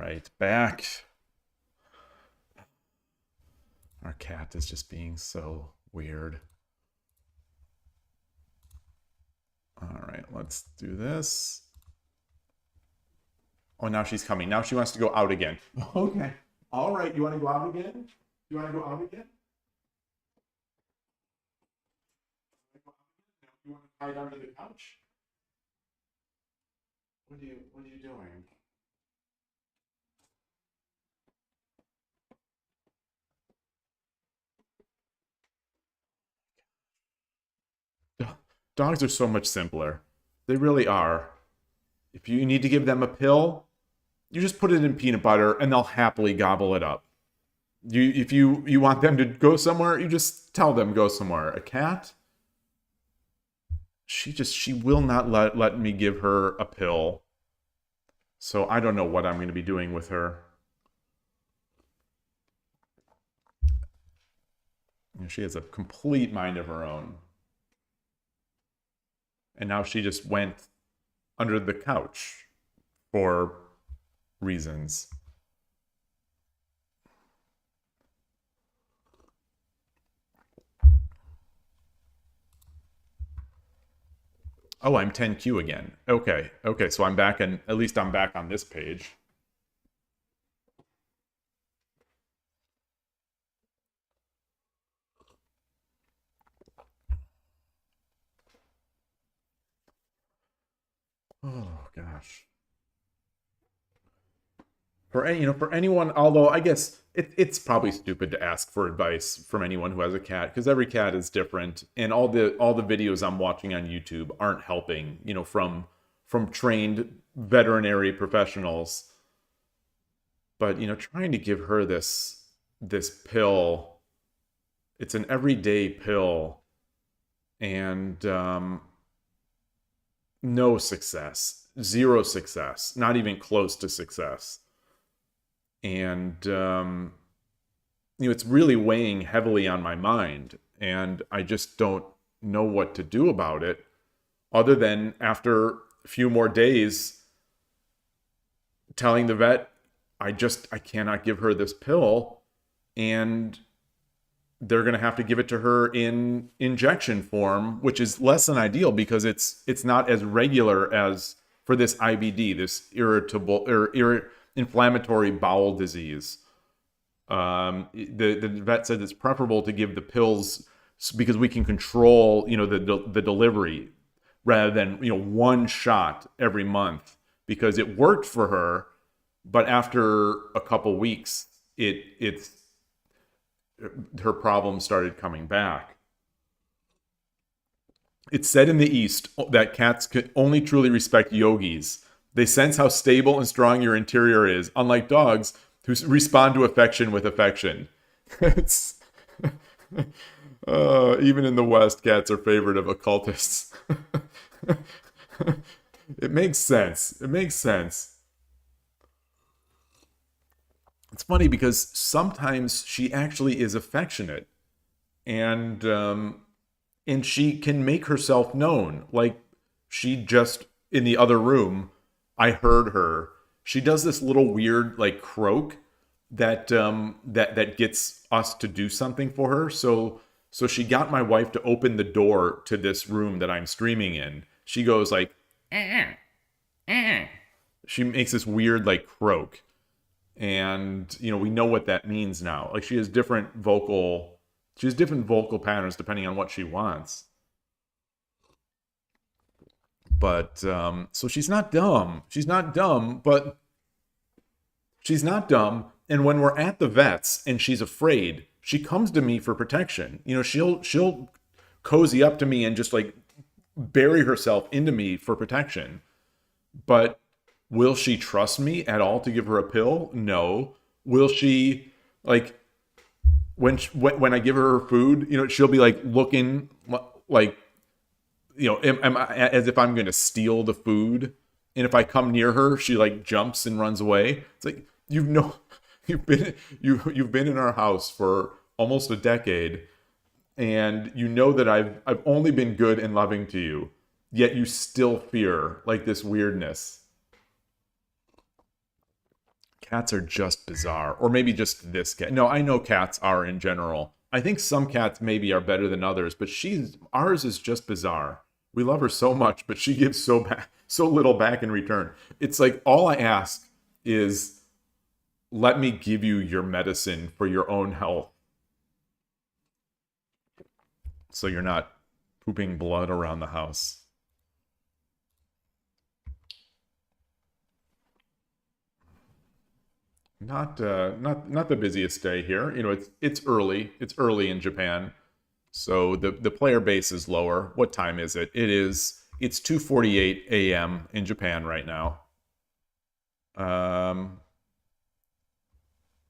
right, back. Our cat is just being so weird. All right, let's do this. Oh, now she's coming. Now she wants to go out again. Okay. All right, you want to go out again? You want to go out again? You want to hide under the couch? What are you doing? Dogs are so much simpler. They really are. If you need to give them a pill, you just put it in peanut butter and they'll happily gobble it up. If you want them to go somewhere, you just tell them go somewhere. A cat, she will not let me give her a pill. So I don't know what I'm going to be doing with her. She has a complete mind of her own. And now she just went under the couch for reasons. Oh, I'm 10Q again. Okay, so I'm back, and at least I'm back on this page. Oh gosh. For anyone, although I guess it's probably stupid to ask for advice from anyone who has a cat, because every cat is different, and all the videos I'm watching on YouTube aren't helping, from trained veterinary professionals. But trying to give her this pill, it's an everyday pill, and no success, zero success, not even close to success. And it's really weighing heavily on my mind, and I just don't know what to do about it, other than after a few more days telling the vet I cannot give her this pill, and they're going to have to give it to her in injection form, which is less than ideal because it's not as regular as for this IBD, this inflammatory bowel disease. The vet said it's preferable to give the pills because we can control, the delivery rather than, one shot every month, because it worked for her, but after a couple weeks, her problems started coming back. It's said in the East that cats can only truly respect yogis. They sense how stable and strong your interior is, unlike dogs who respond to affection with affection. It's even in the West, cats are favorite of occultists. It makes sense. It makes sense. It's funny because sometimes she actually is affectionate, and she can make herself known. Like, she just, in the other room, I heard her. She does this little weird like croak that that gets us to do something for her. So she got my wife to open the door to this room that I'm streaming in. She goes like, she makes this weird like croak. And we know what that means now. Like, she has different vocal patterns depending on what she wants. But so she's not dumb. But she's not dumb. And when we're at the vet's and she's afraid, she comes to me for protection. She'll cozy up to me and just like bury herself into me for protection. But will she trust me at all to give her a pill? No. Will she, like, when I give her her food, she'll be like looking like, am I, as if I'm going to steal the food. And if I come near her, she like jumps and runs away. It's like, you've been in our house for almost a decade, and you know that I've only been good and loving to you, yet you still fear like this weirdness. Cats are just bizarre. Or maybe just this cat. No, I know cats are in general. I think some cats maybe are better than others, but ours is just bizarre. We love her so much, but she gives so little back in return. It's like all I ask is, let me give you your medicine for your own health, so you're not pooping blood around the house. Not the busiest day here. You know, it's early. It's early in Japan, so the player base is lower. What time is it? It's 2:48 a.m. in Japan right now.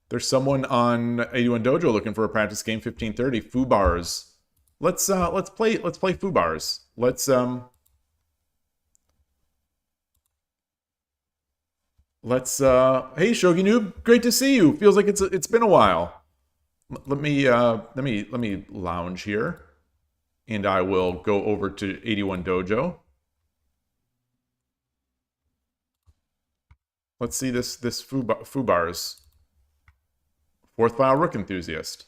There's someone on 81 Dojo looking for a practice game. 15:30 Fubars. Let's play Fubars. Hey Shogi Noob, great to see you. Feels like it's been a while. Let me lounge here, and I will go over to 81 Dojo. Let's see this Fubars. Fourth file Rook enthusiast.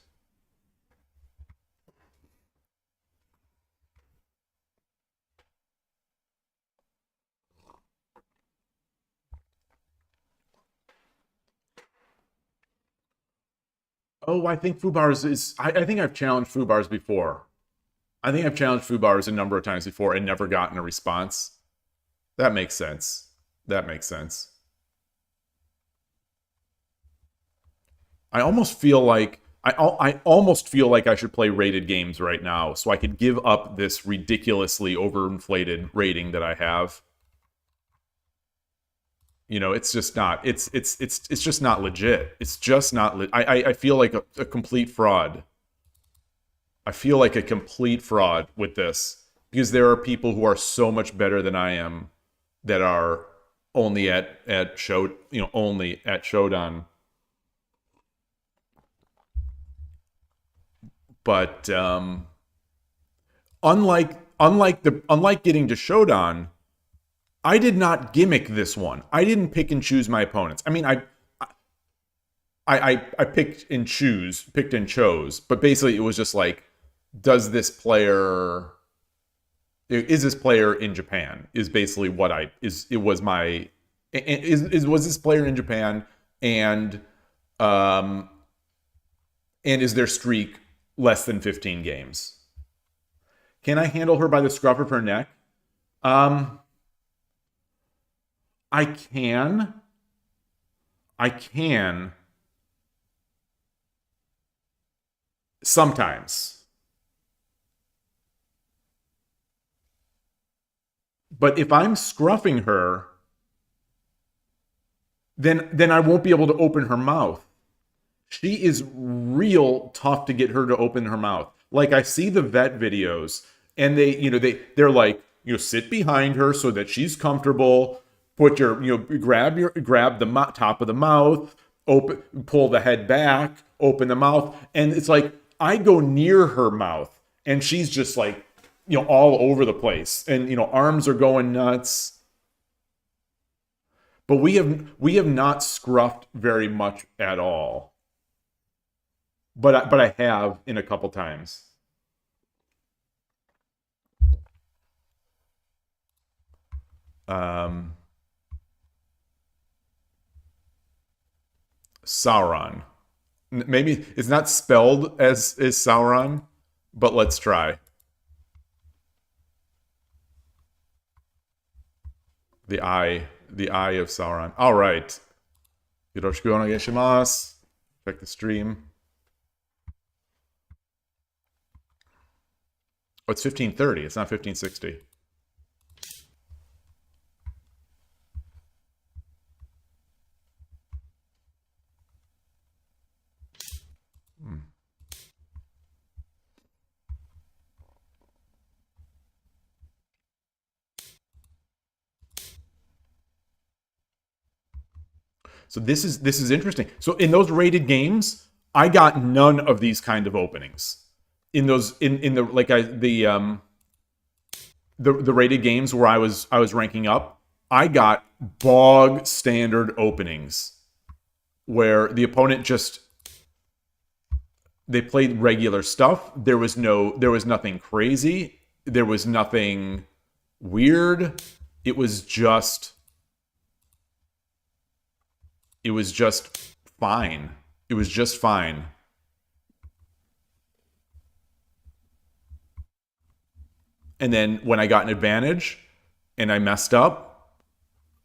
Oh, I think Fubars is... I think I've challenged Fubars before. I think I've challenged Fubars a number of times before and never gotten a response. That makes sense. That makes sense. I almost feel like... I almost feel like I should play rated games right now so I could give up this ridiculously overinflated rating that I have. You know, it's just not. It's just not legit. It's just not. I feel like a complete fraud. I feel like a complete fraud with this because there are people who are so much better than I am that are only at only at Shodan. But unlike getting to Shodan, I did not gimmick this one. I didn't pick and choose my opponents. I mean, I picked and chose, but basically it was just like, is this player in Japan? Is basically what was this player in Japan, and is their streak less than 15 games? Can I handle her by the scruff of her neck? I can sometimes. But if I'm scruffing her, then I won't be able to open her mouth. She is real tough to get her to open her mouth. Like, I see the vet videos, and they're like, sit behind her so that she's comfortable. Put grab the top of the mouth, pull the head back, open the mouth, and it's like I go near her mouth, and she's just like, all over the place, and arms are going nuts. But we have not scruffed very much at all. But I have in a couple times. Sauron. Maybe it's not spelled as Sauron, but let's try. The eye of Sauron. All right. Yoroshiku onegaishimasu. Check the stream. Oh, it's 15:30. It's not 15:60. So this is interesting. So in those rated games, I got none of these kind of openings. In those the rated games where I was ranking up, I got bog standard openings. where the opponent just, they played regular stuff. There was nothing crazy. There was nothing weird. It was just fine. It was just fine. And then when I got an advantage and I messed up,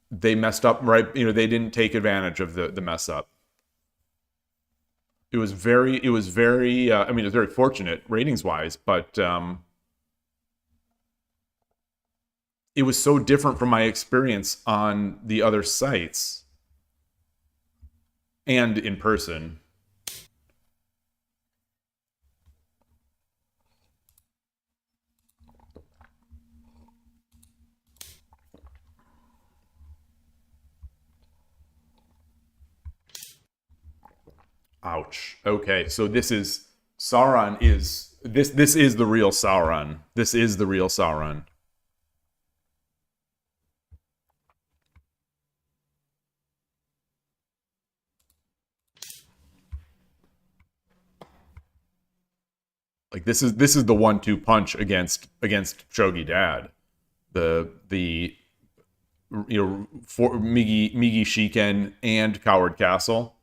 they messed up right. They didn't take advantage of the mess up. It was very, it was very fortunate ratings wise, but it was so different from my experience on the other sites and in person. Ouch. Okay, so this is Sauron is this is the real Sauron. This is the real Sauron. Like this is the 1-2 punch against Shogi Dad. The for Migi Shiken and Coward Castle.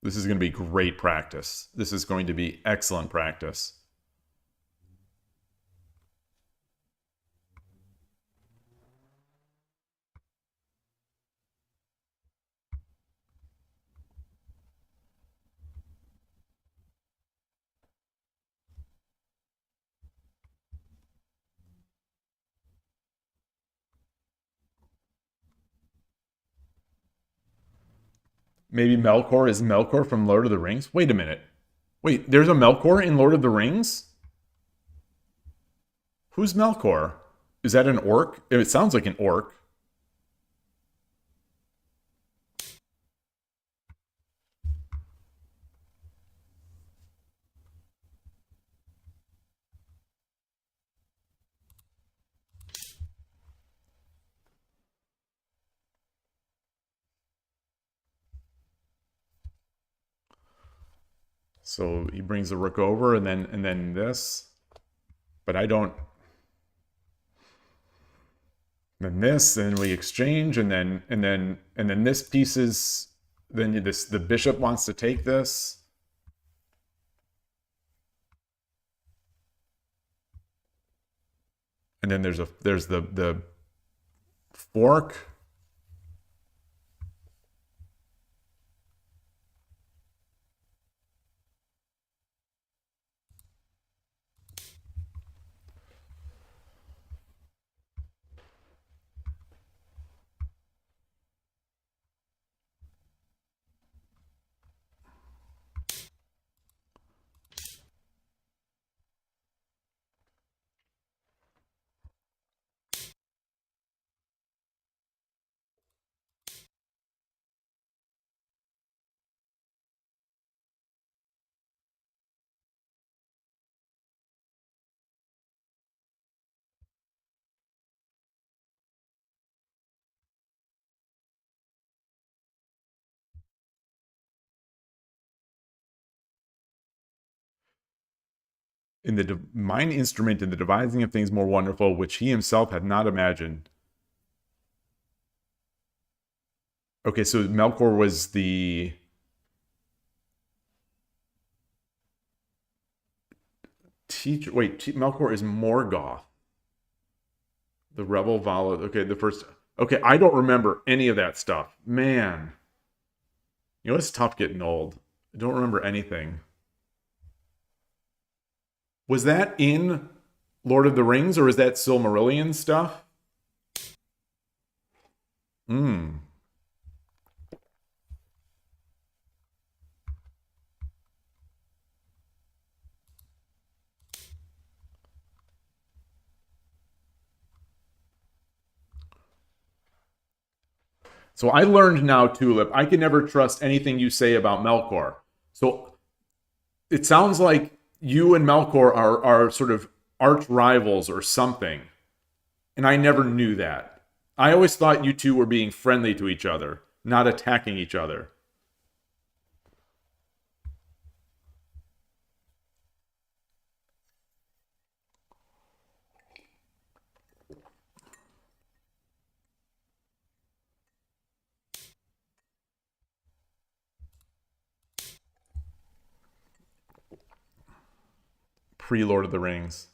This is going to be great practice. This is going to be excellent practice. Maybe Melkor is Melkor from Lord of the Rings? Wait a minute. Wait, there's a Melkor in Lord of the Rings? Who's Melkor? Is that an orc? It sounds like an orc. So he brings the rook over, and then this, but I don't. Then this, and we exchange, and then this piece is then the bishop wants to take this. And then there's the fork. In the divine instrument, in the devising of things more wonderful, which he himself had not imagined. Okay, so Melkor was the teacher. Wait, Melkor is Morgoth. The rebel Vala. Okay, the first. Okay, I don't remember any of that stuff. Man. It's tough getting old. I don't remember anything. Was that in Lord of the Rings, or is that Silmarillion stuff? So I learned now, Tulip, I can never trust anything you say about Melkor. So it sounds like you and Melkor are sort of arch rivals or something. And I never knew that. I always thought you two were being friendly to each other, not attacking each other. Pre-Lord of the Rings.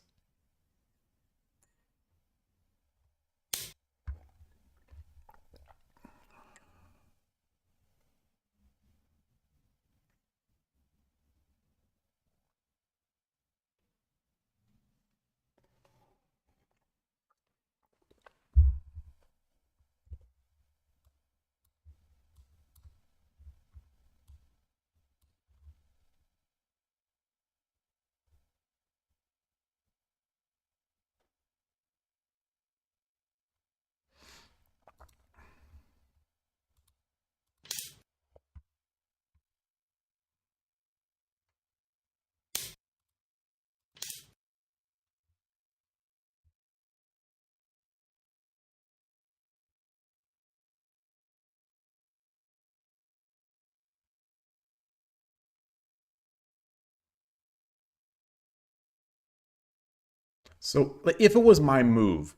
So if it was my move,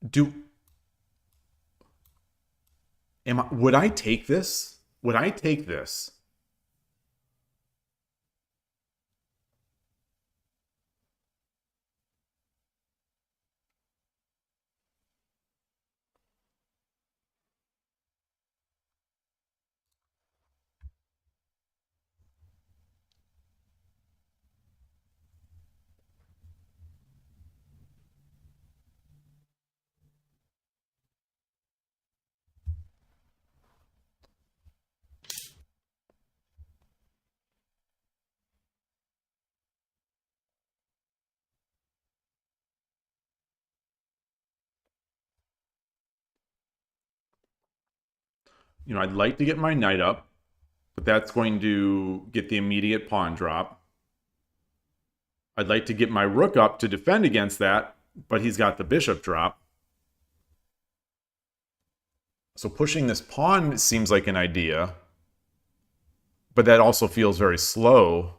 do would I take this? Would I take this? I'd like to get my knight up, but that's going to get the immediate pawn drop. I'd like to get my rook up to defend against that, but he's got the bishop drop. So pushing this pawn seems like an idea, but that also feels very slow.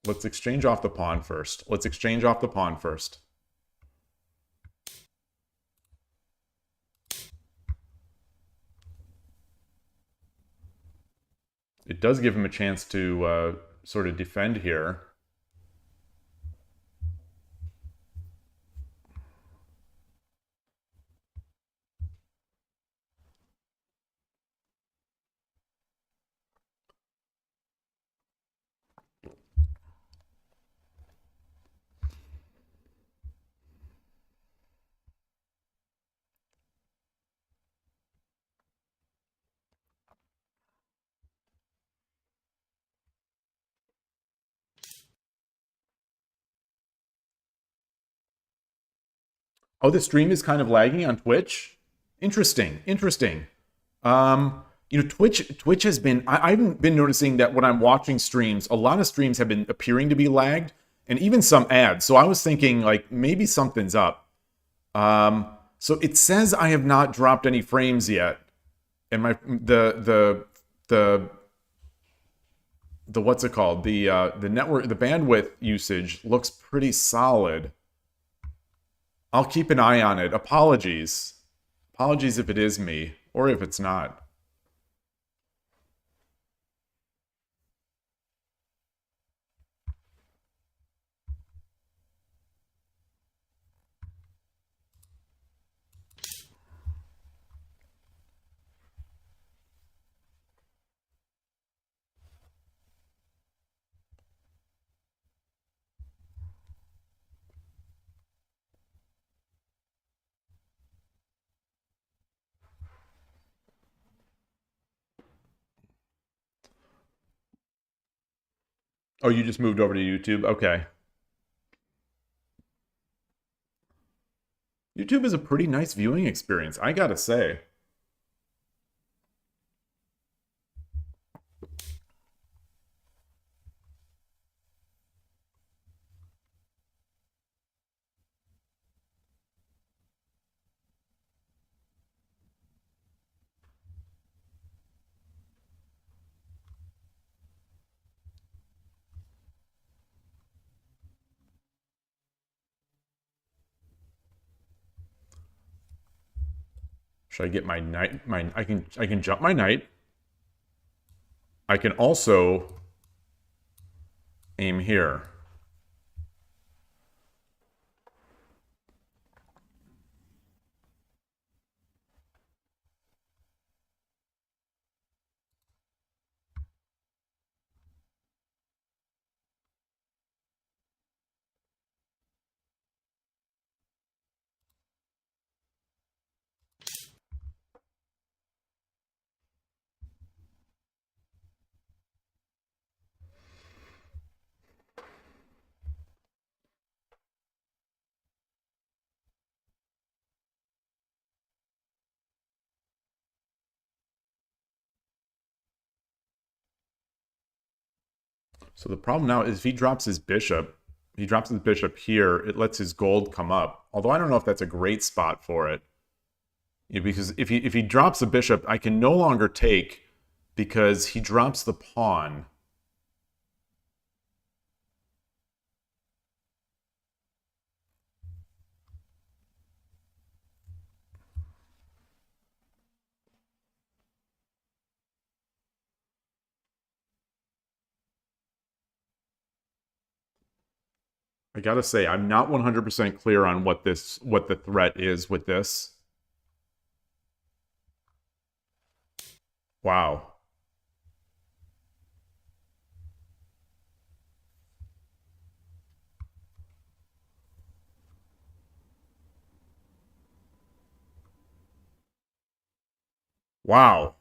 Let's exchange off the pawn first. Let's exchange off the pawn first. It does give him a chance to sort of defend here. Oh, the stream is kind of lagging on Twitch. Interesting, interesting. Twitch has been. I've been noticing that when I'm watching streams, a lot of streams have been appearing to be lagged, and even some ads. So I was thinking like maybe something's up. So it says I have not dropped any frames yet, and the what's it called? The network, the bandwidth usage looks pretty solid. I'll keep an eye on it. Apologies. Apologies if it is me, or if it's not. Oh, you just moved over to YouTube? Okay. YouTube is a pretty nice viewing experience, I gotta say. Should I get my knight? I can jump my knight. I can also aim here. So the problem now is if he drops his bishop here, it lets his gold come up. Although I don't know if that's a great spot for it. Because if he drops a bishop, I can no longer take because he drops the pawn. I gotta say, I'm not 100% clear on what the threat is with this. Wow. Wow.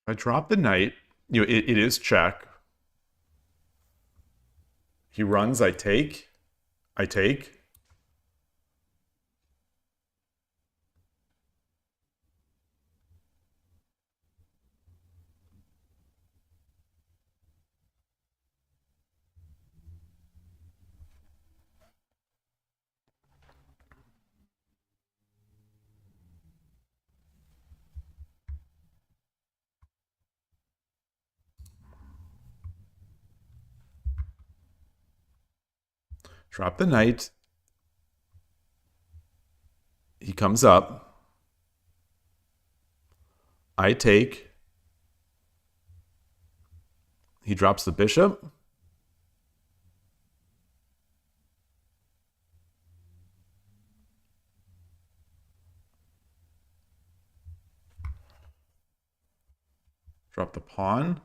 I drop the knight. It is check. He runs, I take. I take. Drop the knight. He comes up. I take. He drops the bishop. Drop the pawn.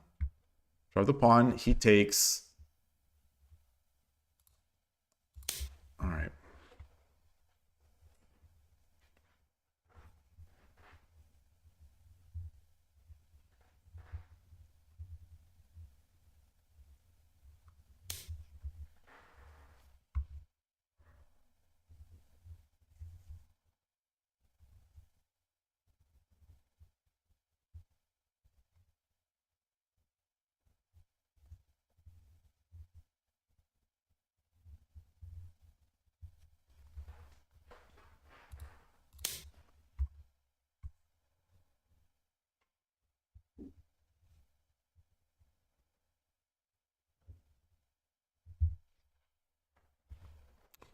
Drop the pawn. He takes. All right.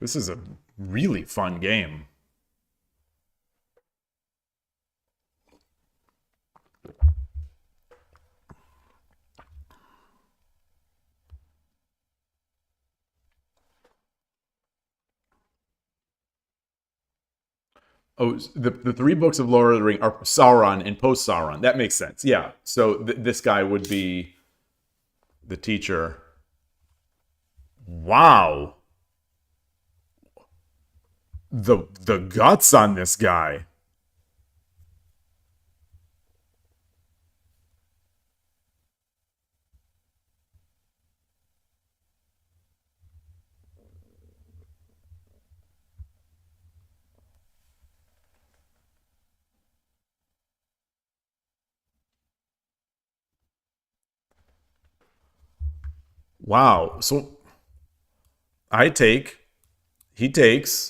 This is a really fun game. Oh, the three books of Lord of the Ring are Sauron and post Sauron. That makes sense. Yeah. So this guy would be the teacher. Wow. The guts on this guy. Wow. So I take, he takes.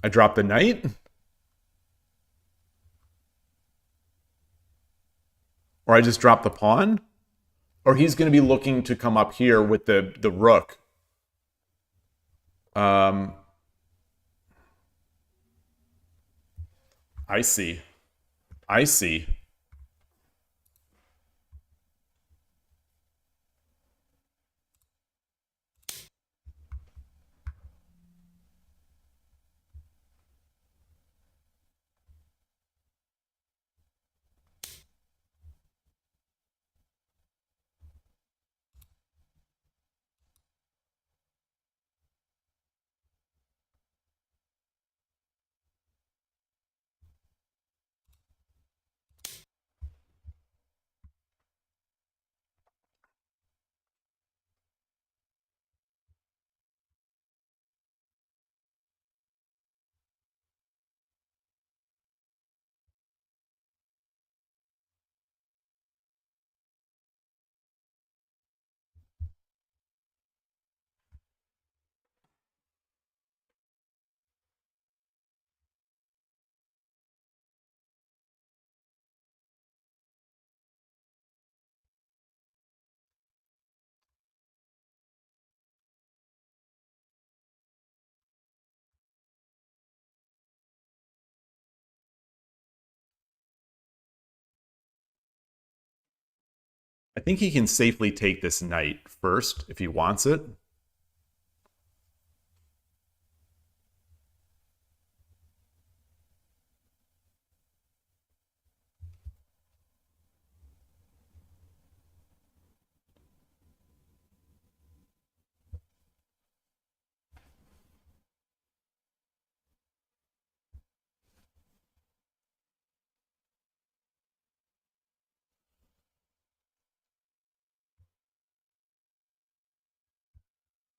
I drop the knight. Or I just drop the pawn. Or he's going to be looking to come up here with the rook. I see. I see. I think he can safely take this knight first if he wants it.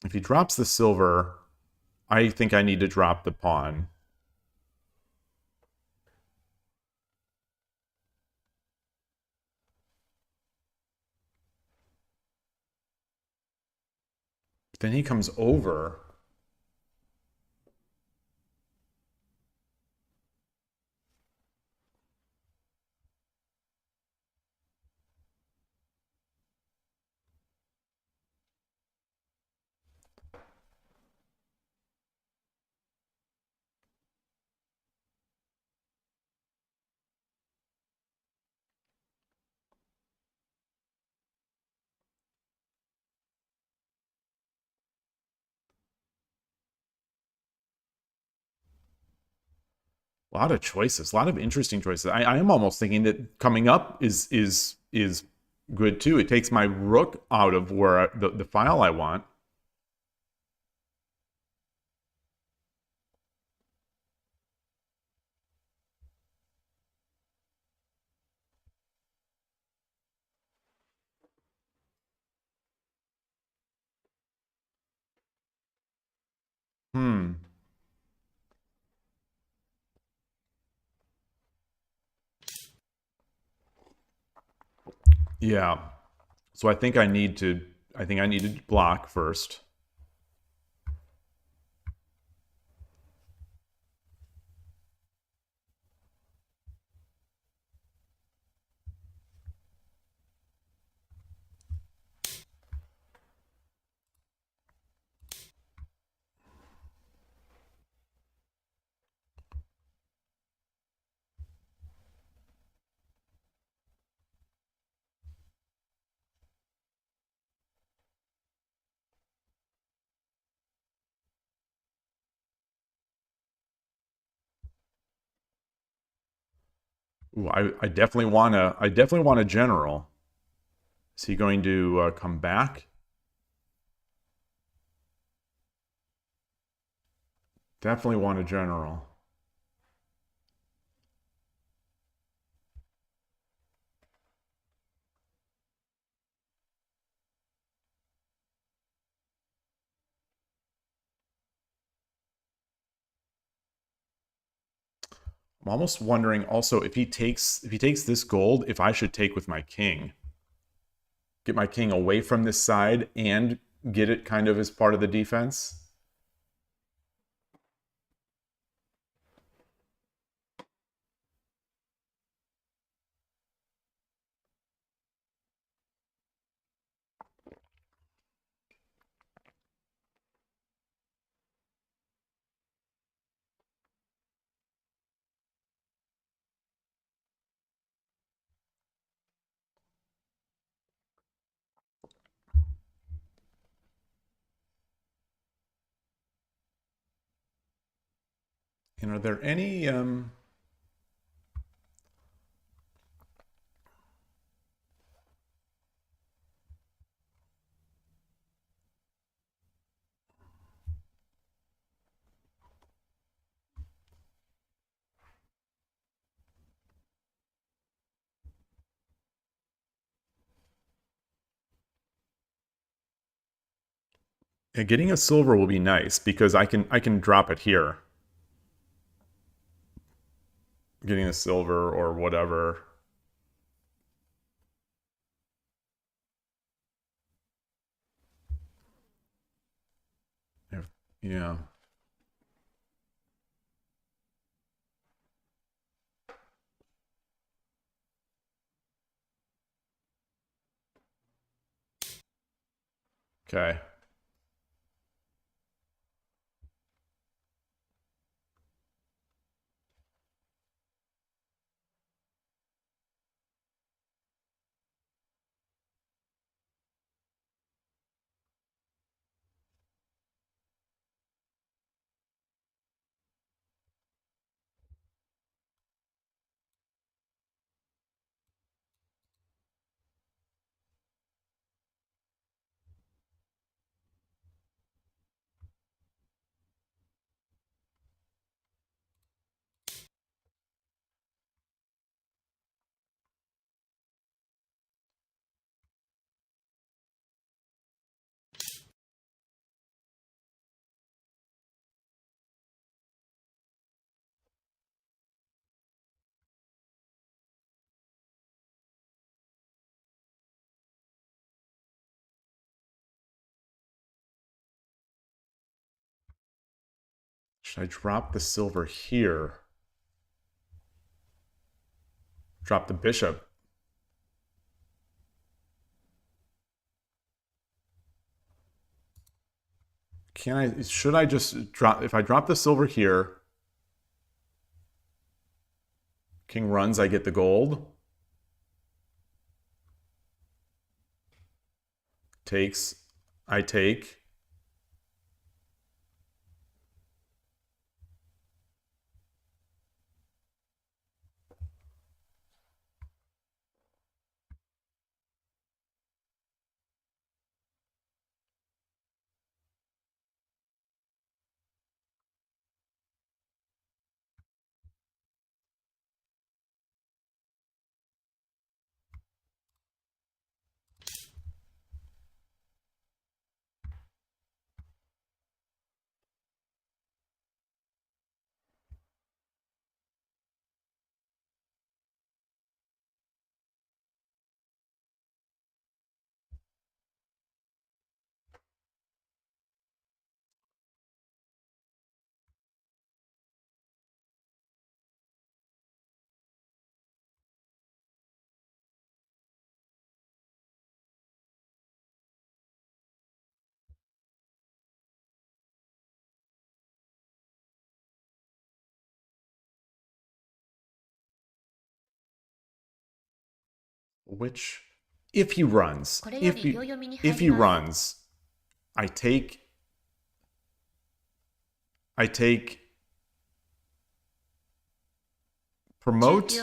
If he drops the silver, I think I need to drop the pawn. Then he comes over. A lot of choices, a lot of interesting choices. I am almost thinking that coming up is good too. It takes my rook out of where the file I want. Hmm. Yeah. So I think I need to. I think I need to block first. Ooh, I definitely want a general. Is he going to come back? Definitely want a general. I'm almost wondering also if he takes this gold, if I should take with my king. Get my king away from this side and get it kind of as part of the defense. And are there any getting a silver will be nice because I can drop it here. Getting a silver or whatever. Yeah. Okay. Should I drop the silver here? Drop the bishop. Should I just drop, if I drop the silver here, king runs, I get the gold. Takes, I take. Which, if he runs, if he runs, I take, I take, promote.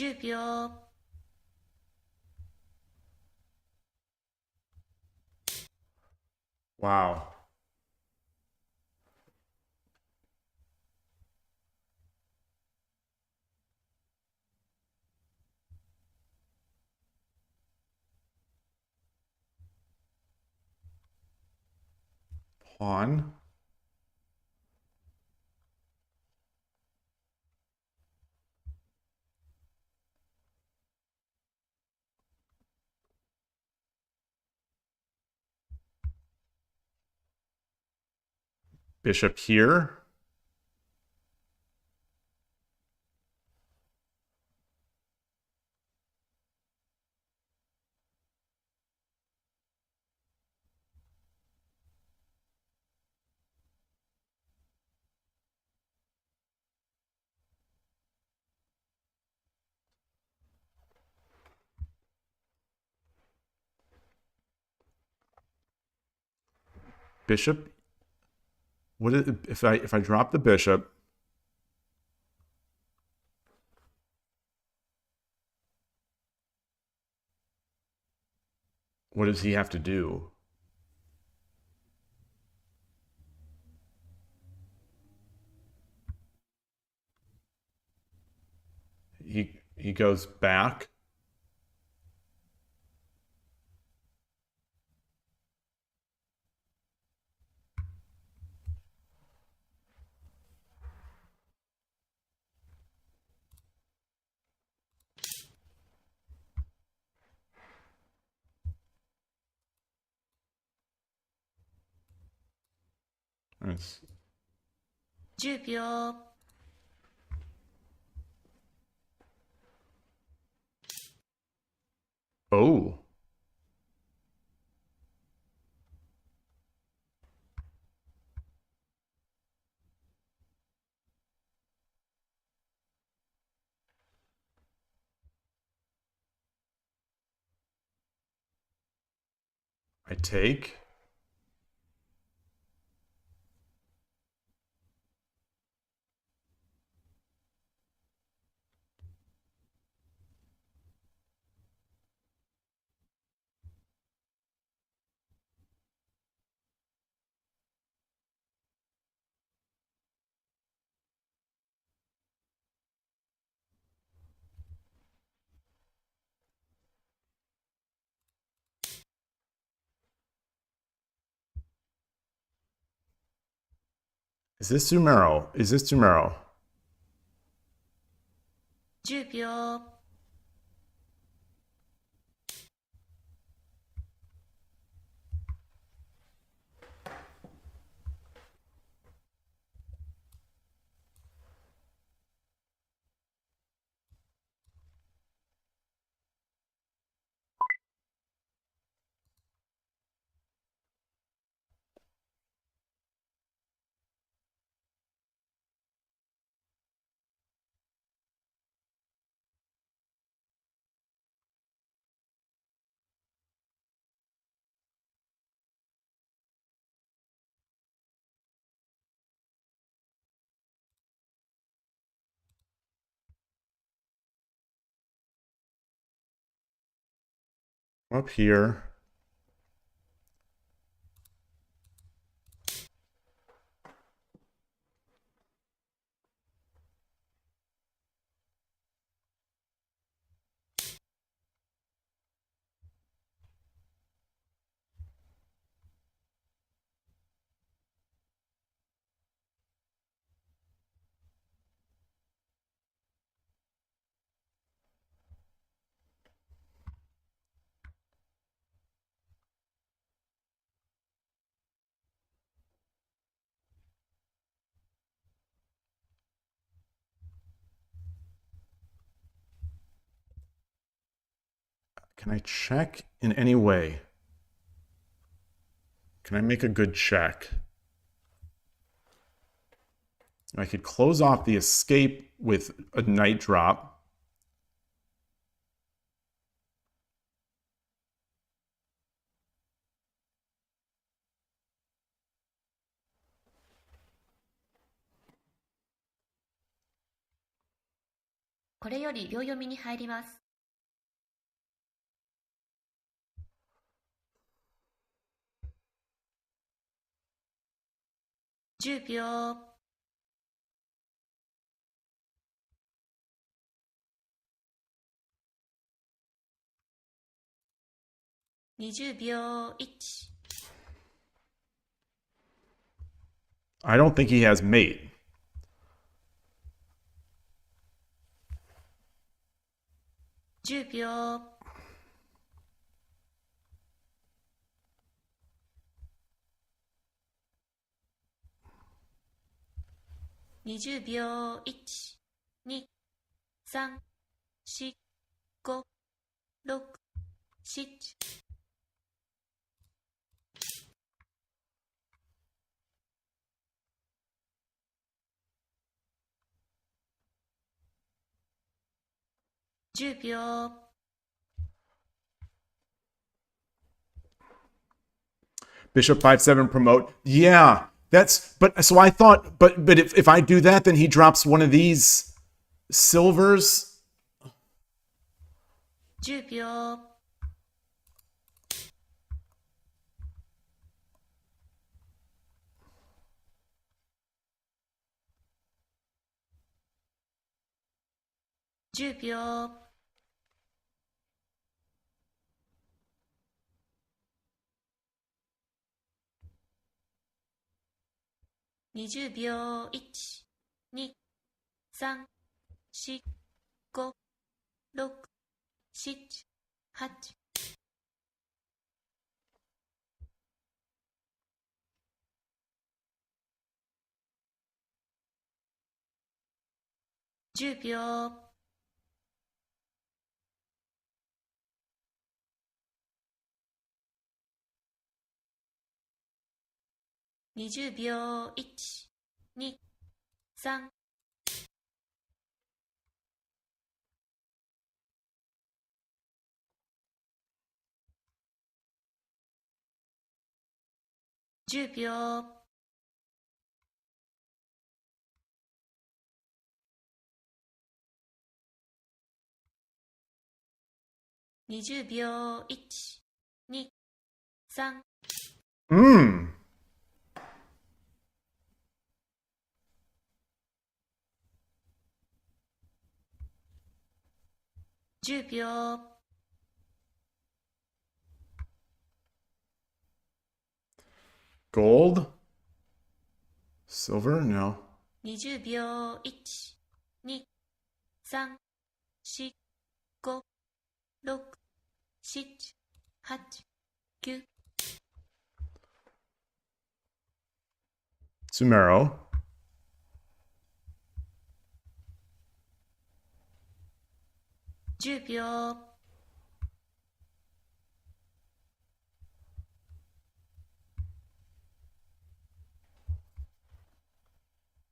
10秒。 Wow. Pawn. Bishop here. Bishop. What if I drop the bishop? What does he have to do? He goes back. Nice. 10秒。 Oh. I take. Is this Sumero? Is this Sumero? 10秒。 Up here. Can I check in any way? Can I make a good check? I could close off the escape with a knight drop. これより秒読みに入ります。10秒。20秒。1。I don't think he has mate. 10秒。20秒。1、2、3、4、5、6、7。10秒。Bishop 5-7 promote. Yeah, that's but so I thought but if I do that, then he drops one of these silvers. 10秒。10秒。20秒。1、2、3、4、5、6、7、8。10秒。20秒。1、2、3。10秒。20秒。1、2、3。10秒。Gold? Silver? No. 20秒。1、2、3、4、5、6、7、8、9。Sumero. 10秒。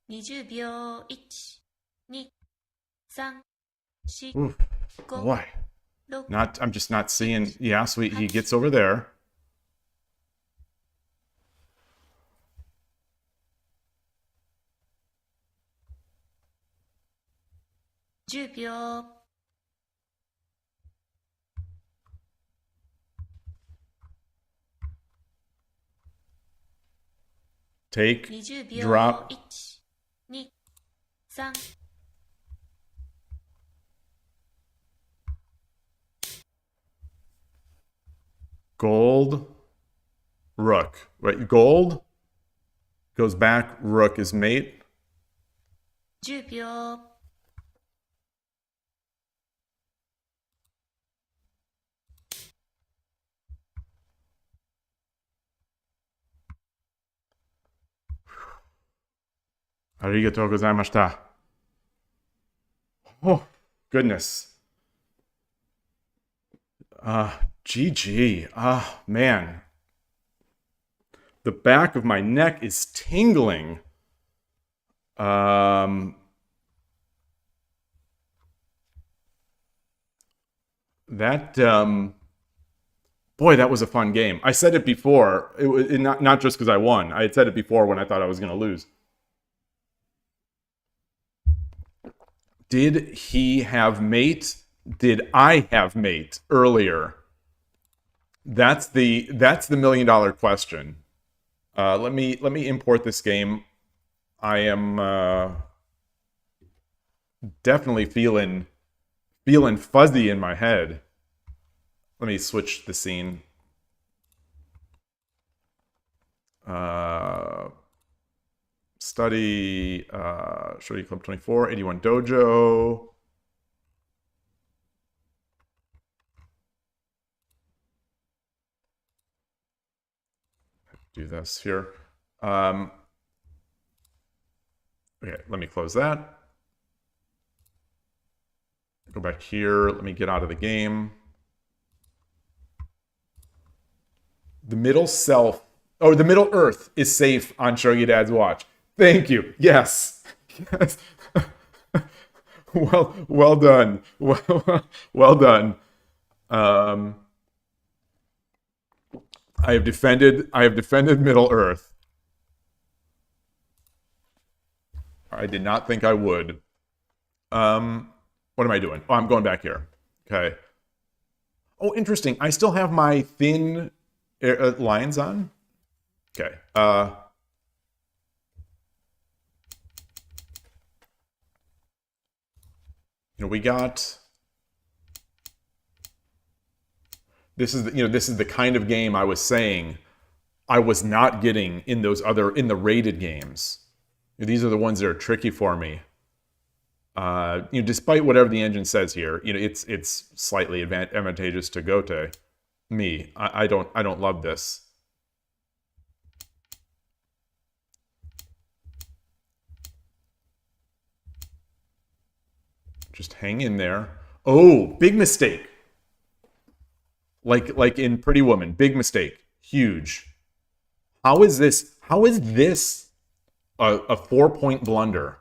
20秒。1、2、3、4、Oof, 5、 boy. 6。I'm just not seeing. Yeah, so he gets over there. 10秒。Take, 20秒。 drop. 1、2、3。Gold, rook. Right, gold goes back, rook is mate. 10秒。Arigatou gozaimashita. Oh, goodness. GG. Man. The back of my neck is tingling. Boy, that was a fun game. I said it before. It was not just because I won. I had said it before when I thought I was going to lose. Did he have mate? Did I have mate earlier? That's the $1 million question. Let me import this game. I am definitely feeling fuzzy in my head. Let me switch the scene. Study Shogi Club 24, 81 Dojo. Do this here. Okay, let me close that. Go back here. Let me get out of the game. The middle self, oh, the middle earth is safe on Shogi Dad's watch. Thank you. Yes. Yes. Well done. Well done. I have defended Middle Earth. I did not think I would. What am I doing? Oh, I'm going back here. Okay. Oh, interesting. I still have my thin lines on. Okay. We got. This is the kind of game I was saying I was not getting in the rated games. These are the ones that are tricky for me. Despite whatever the engine says here, it's slightly advantageous to Gote. Me, I don't love this. Just hang in there. Oh, big mistake. Like in Pretty Woman, big mistake, huge. How is this a 4-point blunder?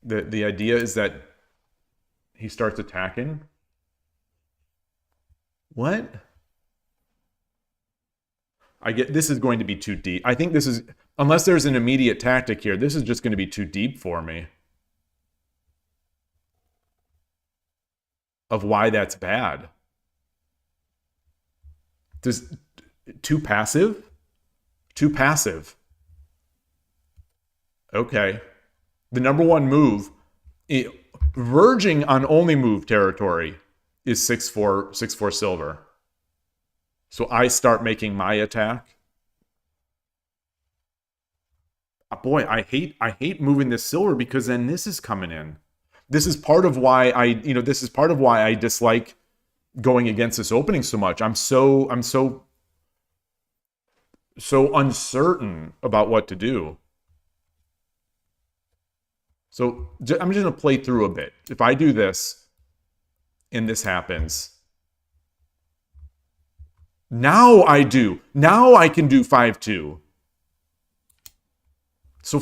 The idea is that he starts attacking. What? I get this is going to be too deep. I think this is, unless there's an immediate tactic here, this is just going to be too deep for me. Of why that's bad. Too passive? Too passive. Okay. The number one move, verging on only move territory, is 6-4 silver. So I start making my attack. Boy, I hate moving this silver because then this is coming in. This is part of why I dislike going against this opening so much. I'm so uncertain about what to do. So I'm just going to play through a bit. If I do this and this happens, now I can do 5-2. So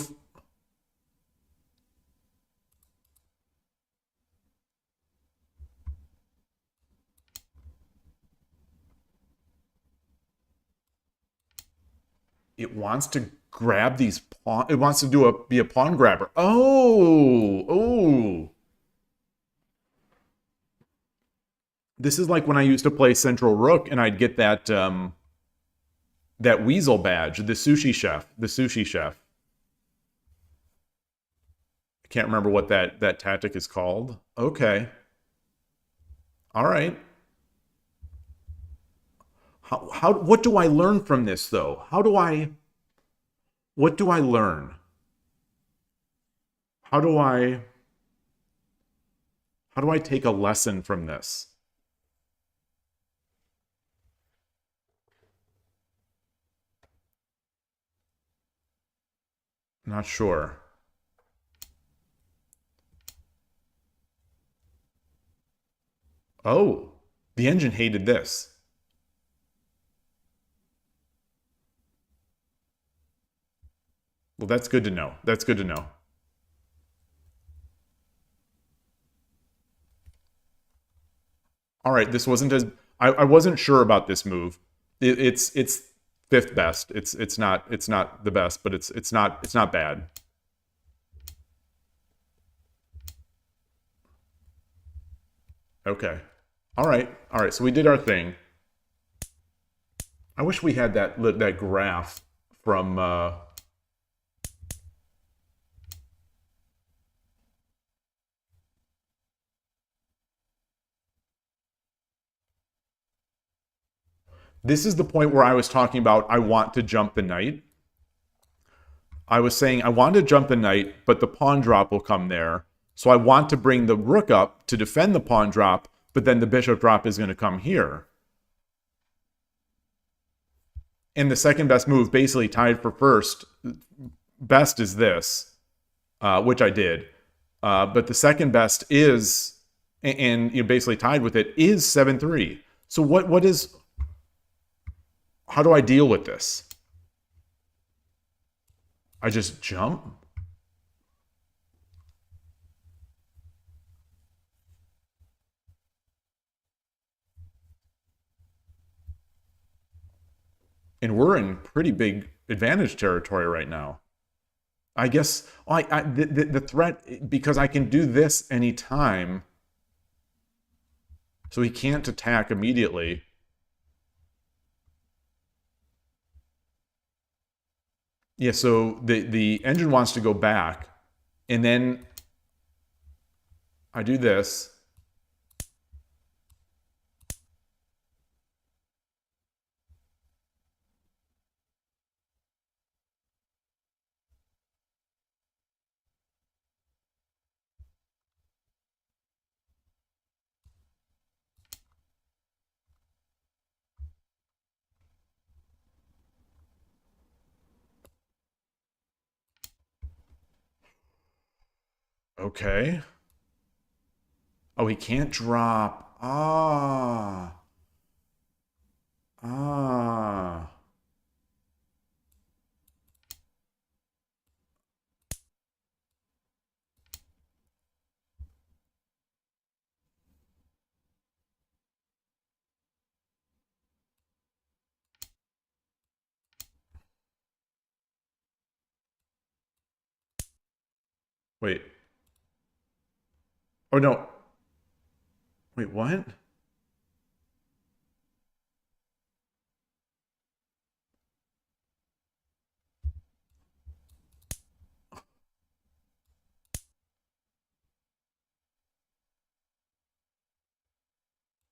it wants to grab these pawn. It wants to be a pawn grabber. Oh. This is like when I used to play Central Rook and I'd get that that weasel badge, the sushi chef. I can't remember what that tactic is called. Okay. All right. What do I learn from this though? What do I learn? How do I take a lesson from this? Not sure. Oh, the engine hated this. Well, that's good to know. That's good to know. All right, this wasn't as I wasn't sure about this move. It's fifth best. It's not the best, but it's not bad. Okay. All right. All right. So we did our thing. I wish we had that graph from this is the point where I was talking about I want to jump the knight. I was saying I want to jump the knight, but the pawn drop will come there. So I want to bring the rook up to defend the pawn drop, but then the bishop drop is going to come here. And the second best move, basically tied for first, best is this, which I did. But the second best is, and you know, basically tied with it, is 7-3. So what is, how do I deal with this? I just jump? And we're in pretty big advantage territory right now. I guess the threat, because I can do this anytime, so he can't attack immediately. Yeah, so the engine wants to go back, and then I do this. Okay. Oh, he can't drop. Ah. Ah. Wait. Oh, no. Wait, what?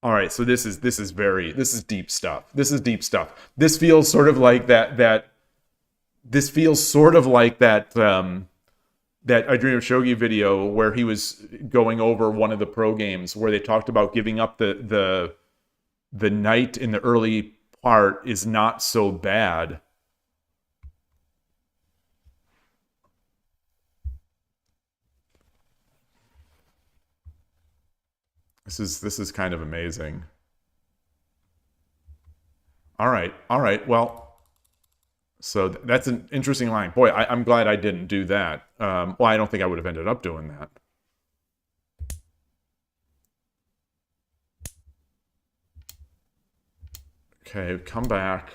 All right, so this is deep stuff. This is deep stuff. This feels sort of like that this feels sort of like that I Dream of Shogi video where he was going over one of the pro games where they talked about giving up the knight in the early part is not so bad. This is kind of amazing. All right. All right. Well, so that's an interesting line. Boy, I'm glad I didn't do that. Well, I don't think I would have ended up doing that. Okay, come back.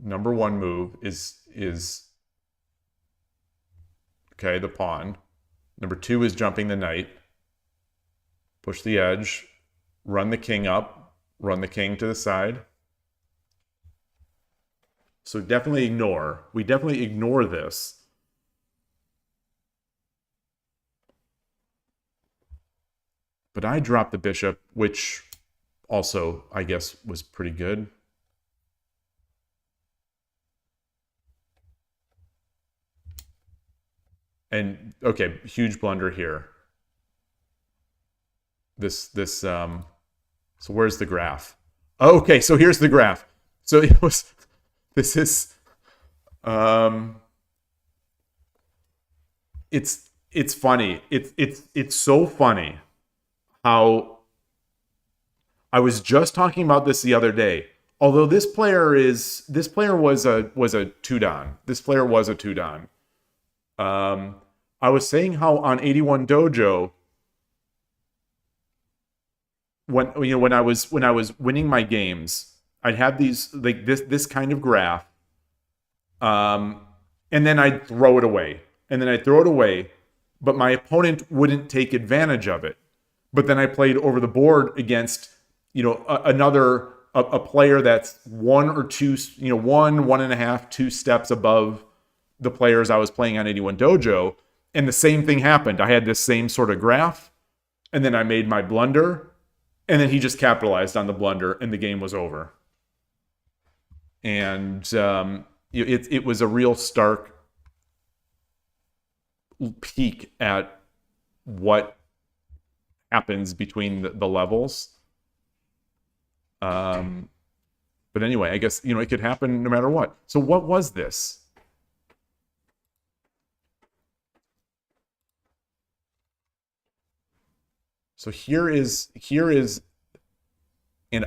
Number one move is okay, the pawn. Number two is jumping the knight. Push the edge, run the king up, run the king to the side. So definitely ignore. We definitely ignore this. But I dropped the bishop, which also, I guess, was pretty good. And, okay, huge blunder here. So where's the graph? Oh, okay, so here's the graph. So it was, this is, it's funny. It's so funny how I was just talking about this the other day. Although this player was a two dan. This player was a two dan. I was saying how on 81 Dojo, when I was winning my games, I'd have these like this kind of graph, and then I'd throw it away, but my opponent wouldn't take advantage of it. But then I played over the board against a player that's one or two, 1.5, 2 steps above the players I was playing on 81 Dojo. And the same thing happened. I had this same sort of graph, and then I made my blunder, and then he just capitalized on the blunder, and the game was over. And it was a real stark peek at what happens between the levels. But anyway, I guess, it could happen no matter what. So what was this? So here is, and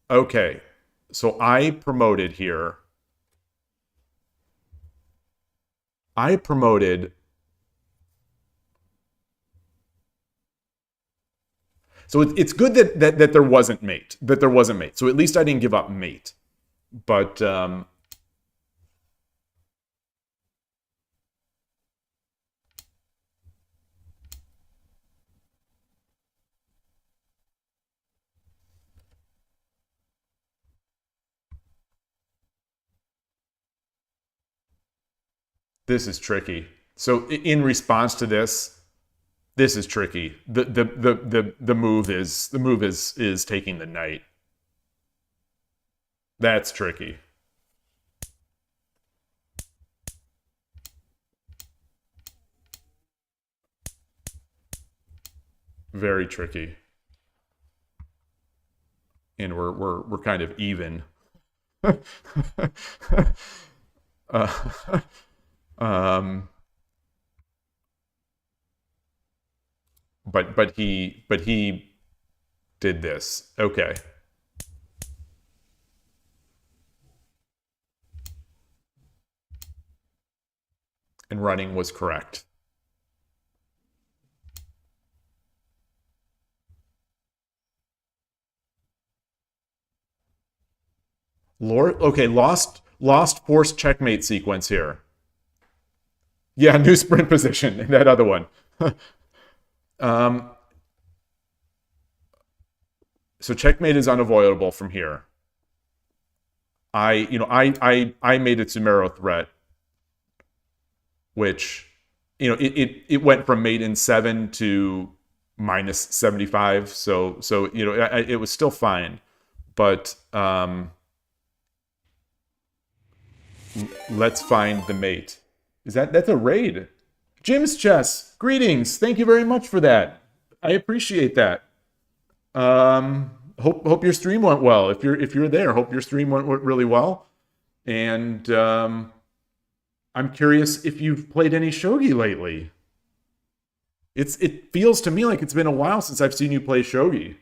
okay. So I promoted here. I promoted. So it's good that there wasn't mate. So at least I didn't give up mate. But this is tricky. So in response to this is tricky. The move is taking the knight. That's tricky. Very tricky. And we're kind of even. But he did this. Okay. And running was correct. Okay, lost forced checkmate sequence here. Yeah, new sprint position in that other one. So checkmate is unavoidable from here. I made a Tsumero threat, which, it went from mate in 7 to minus 75. So it was still fine, but let's find the mate. That's a raid. Jim's Chess, greetings. Thank you very much for that. I appreciate that. Hope your stream went well. If you're there, hope your stream went really well. And I'm curious if you've played any shogi lately. It feels to me like it's been a while since I've seen you play shogi.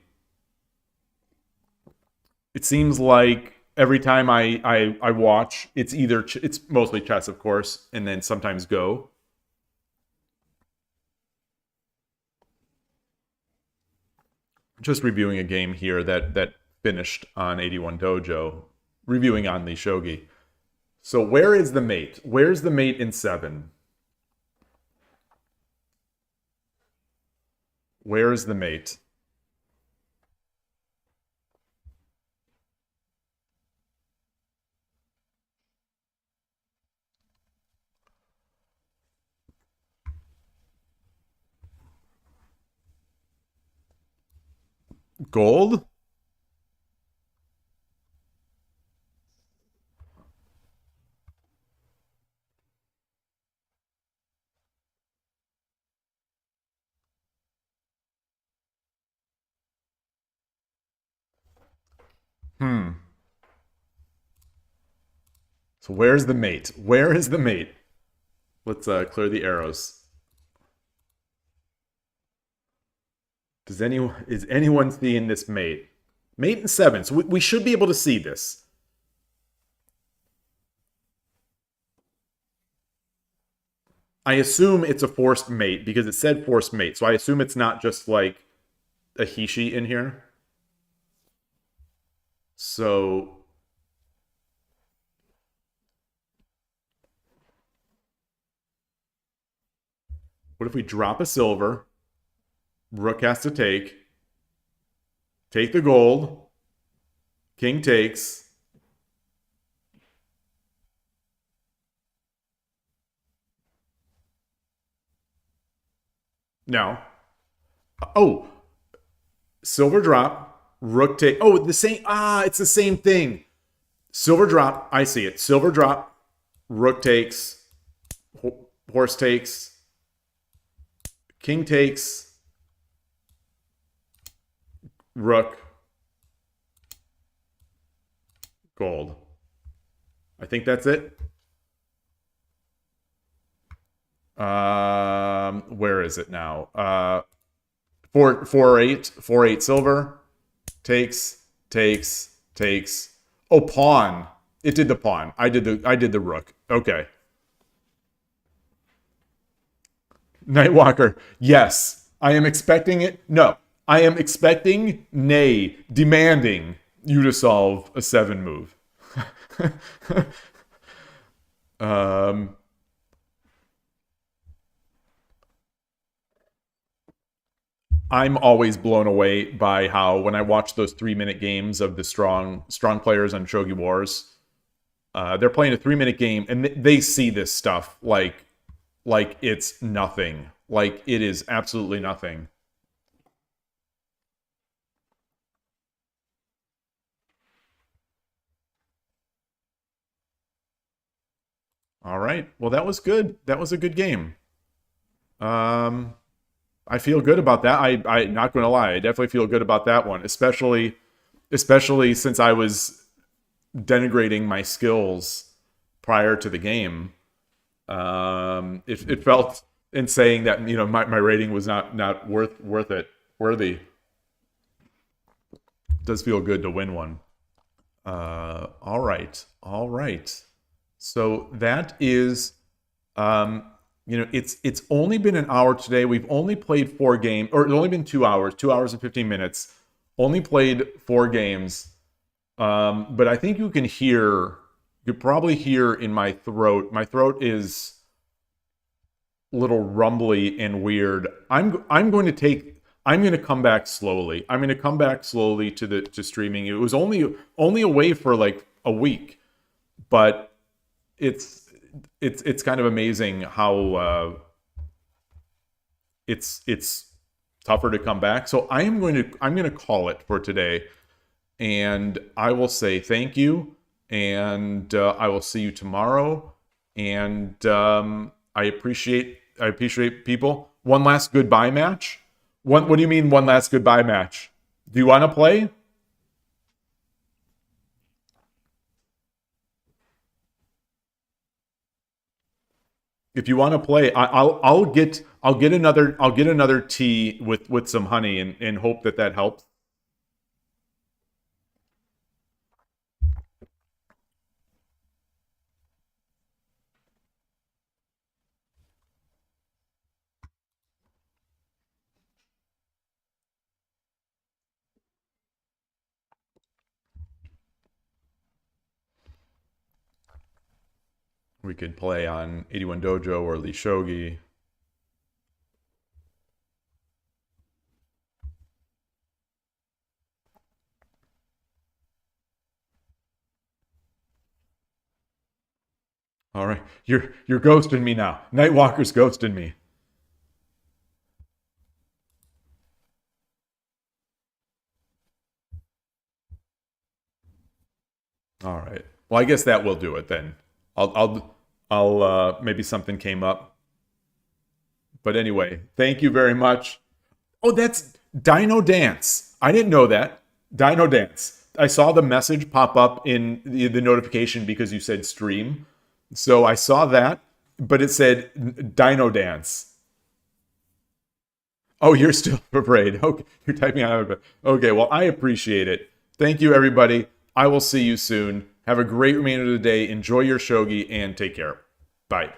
It seems like every time I watch, it's mostly chess, of course, and then sometimes Go. Just reviewing a game here that finished on 81 Dojo, reviewing on the shogi. So where is the mate? Where's the mate in 7? Where is the mate? Gold? So where's the mate? Where is the mate? Let's clear the arrows. Is anyone seeing this mate? Mate and 7. So we should be able to see this. I assume it's a forced mate because it said forced mate. So I assume it's not just like a Hishi in here. So what if we drop a silver? Rook has to take the gold. King takes. No. Oh, silver drop, rook take. Oh, the same. It's the same thing. Silver drop. I see it. Silver drop, rook takes, horse takes, king takes, rook, gold. I think that's it. Where is it now? 4-8 silver. Takes. Oh, pawn. It did the pawn. I did the rook. Okay. Nightwalker. Yes. I am expecting it. No. I am expecting, nay, demanding you to solve a 7 move. I'm always blown away by how when I watch those 3-minute games of the strong players on Shogi Wars, they're playing a 3-minute game and they see this stuff like it's nothing, like it is absolutely nothing. All right, well that was good. That was a good game. I feel good about that. I not going to lie, I definitely feel good about that one, especially since I was denigrating my skills prior to the game. It felt in saying that my rating was not worthy. It does feel good to win one. All right. So that is it's only been an hour today. We've only played 4 games, or it's only been 2 hours, 2 hours and 15 minutes. Only played 4 games. But I think you could probably hear in my throat. My throat is a little rumbly and weird. I'm going to come back slowly. I'm going to come back slowly to streaming. It was only away for like a week, but it's kind of amazing how it's tougher to come back. So I'm going to call it for today, and I will say thank you, and I will see you tomorrow. And I appreciate people. One last goodbye match. What do you mean one last goodbye match? Do you want to play? If you want to play, I'll get another tea with some honey and hope that helps. We could play on 81 Dojo or Lee Shogi. All right, you're ghosting me now. Nightwalker's ghosting me. All right. Well, I guess that will do it then. I'll maybe something came up. But anyway, thank you very much. Oh, that's Dino Dance. I didn't know that. Dino Dance. I saw the message pop up in the notification because you said stream. So I saw that, but it said Dino Dance. Oh, you're still afraid. Okay, you're typing out. Okay, well, I appreciate it. Thank you, everybody. I will see you soon. Have a great remainder of the day. Enjoy your shogi and take care. Bye.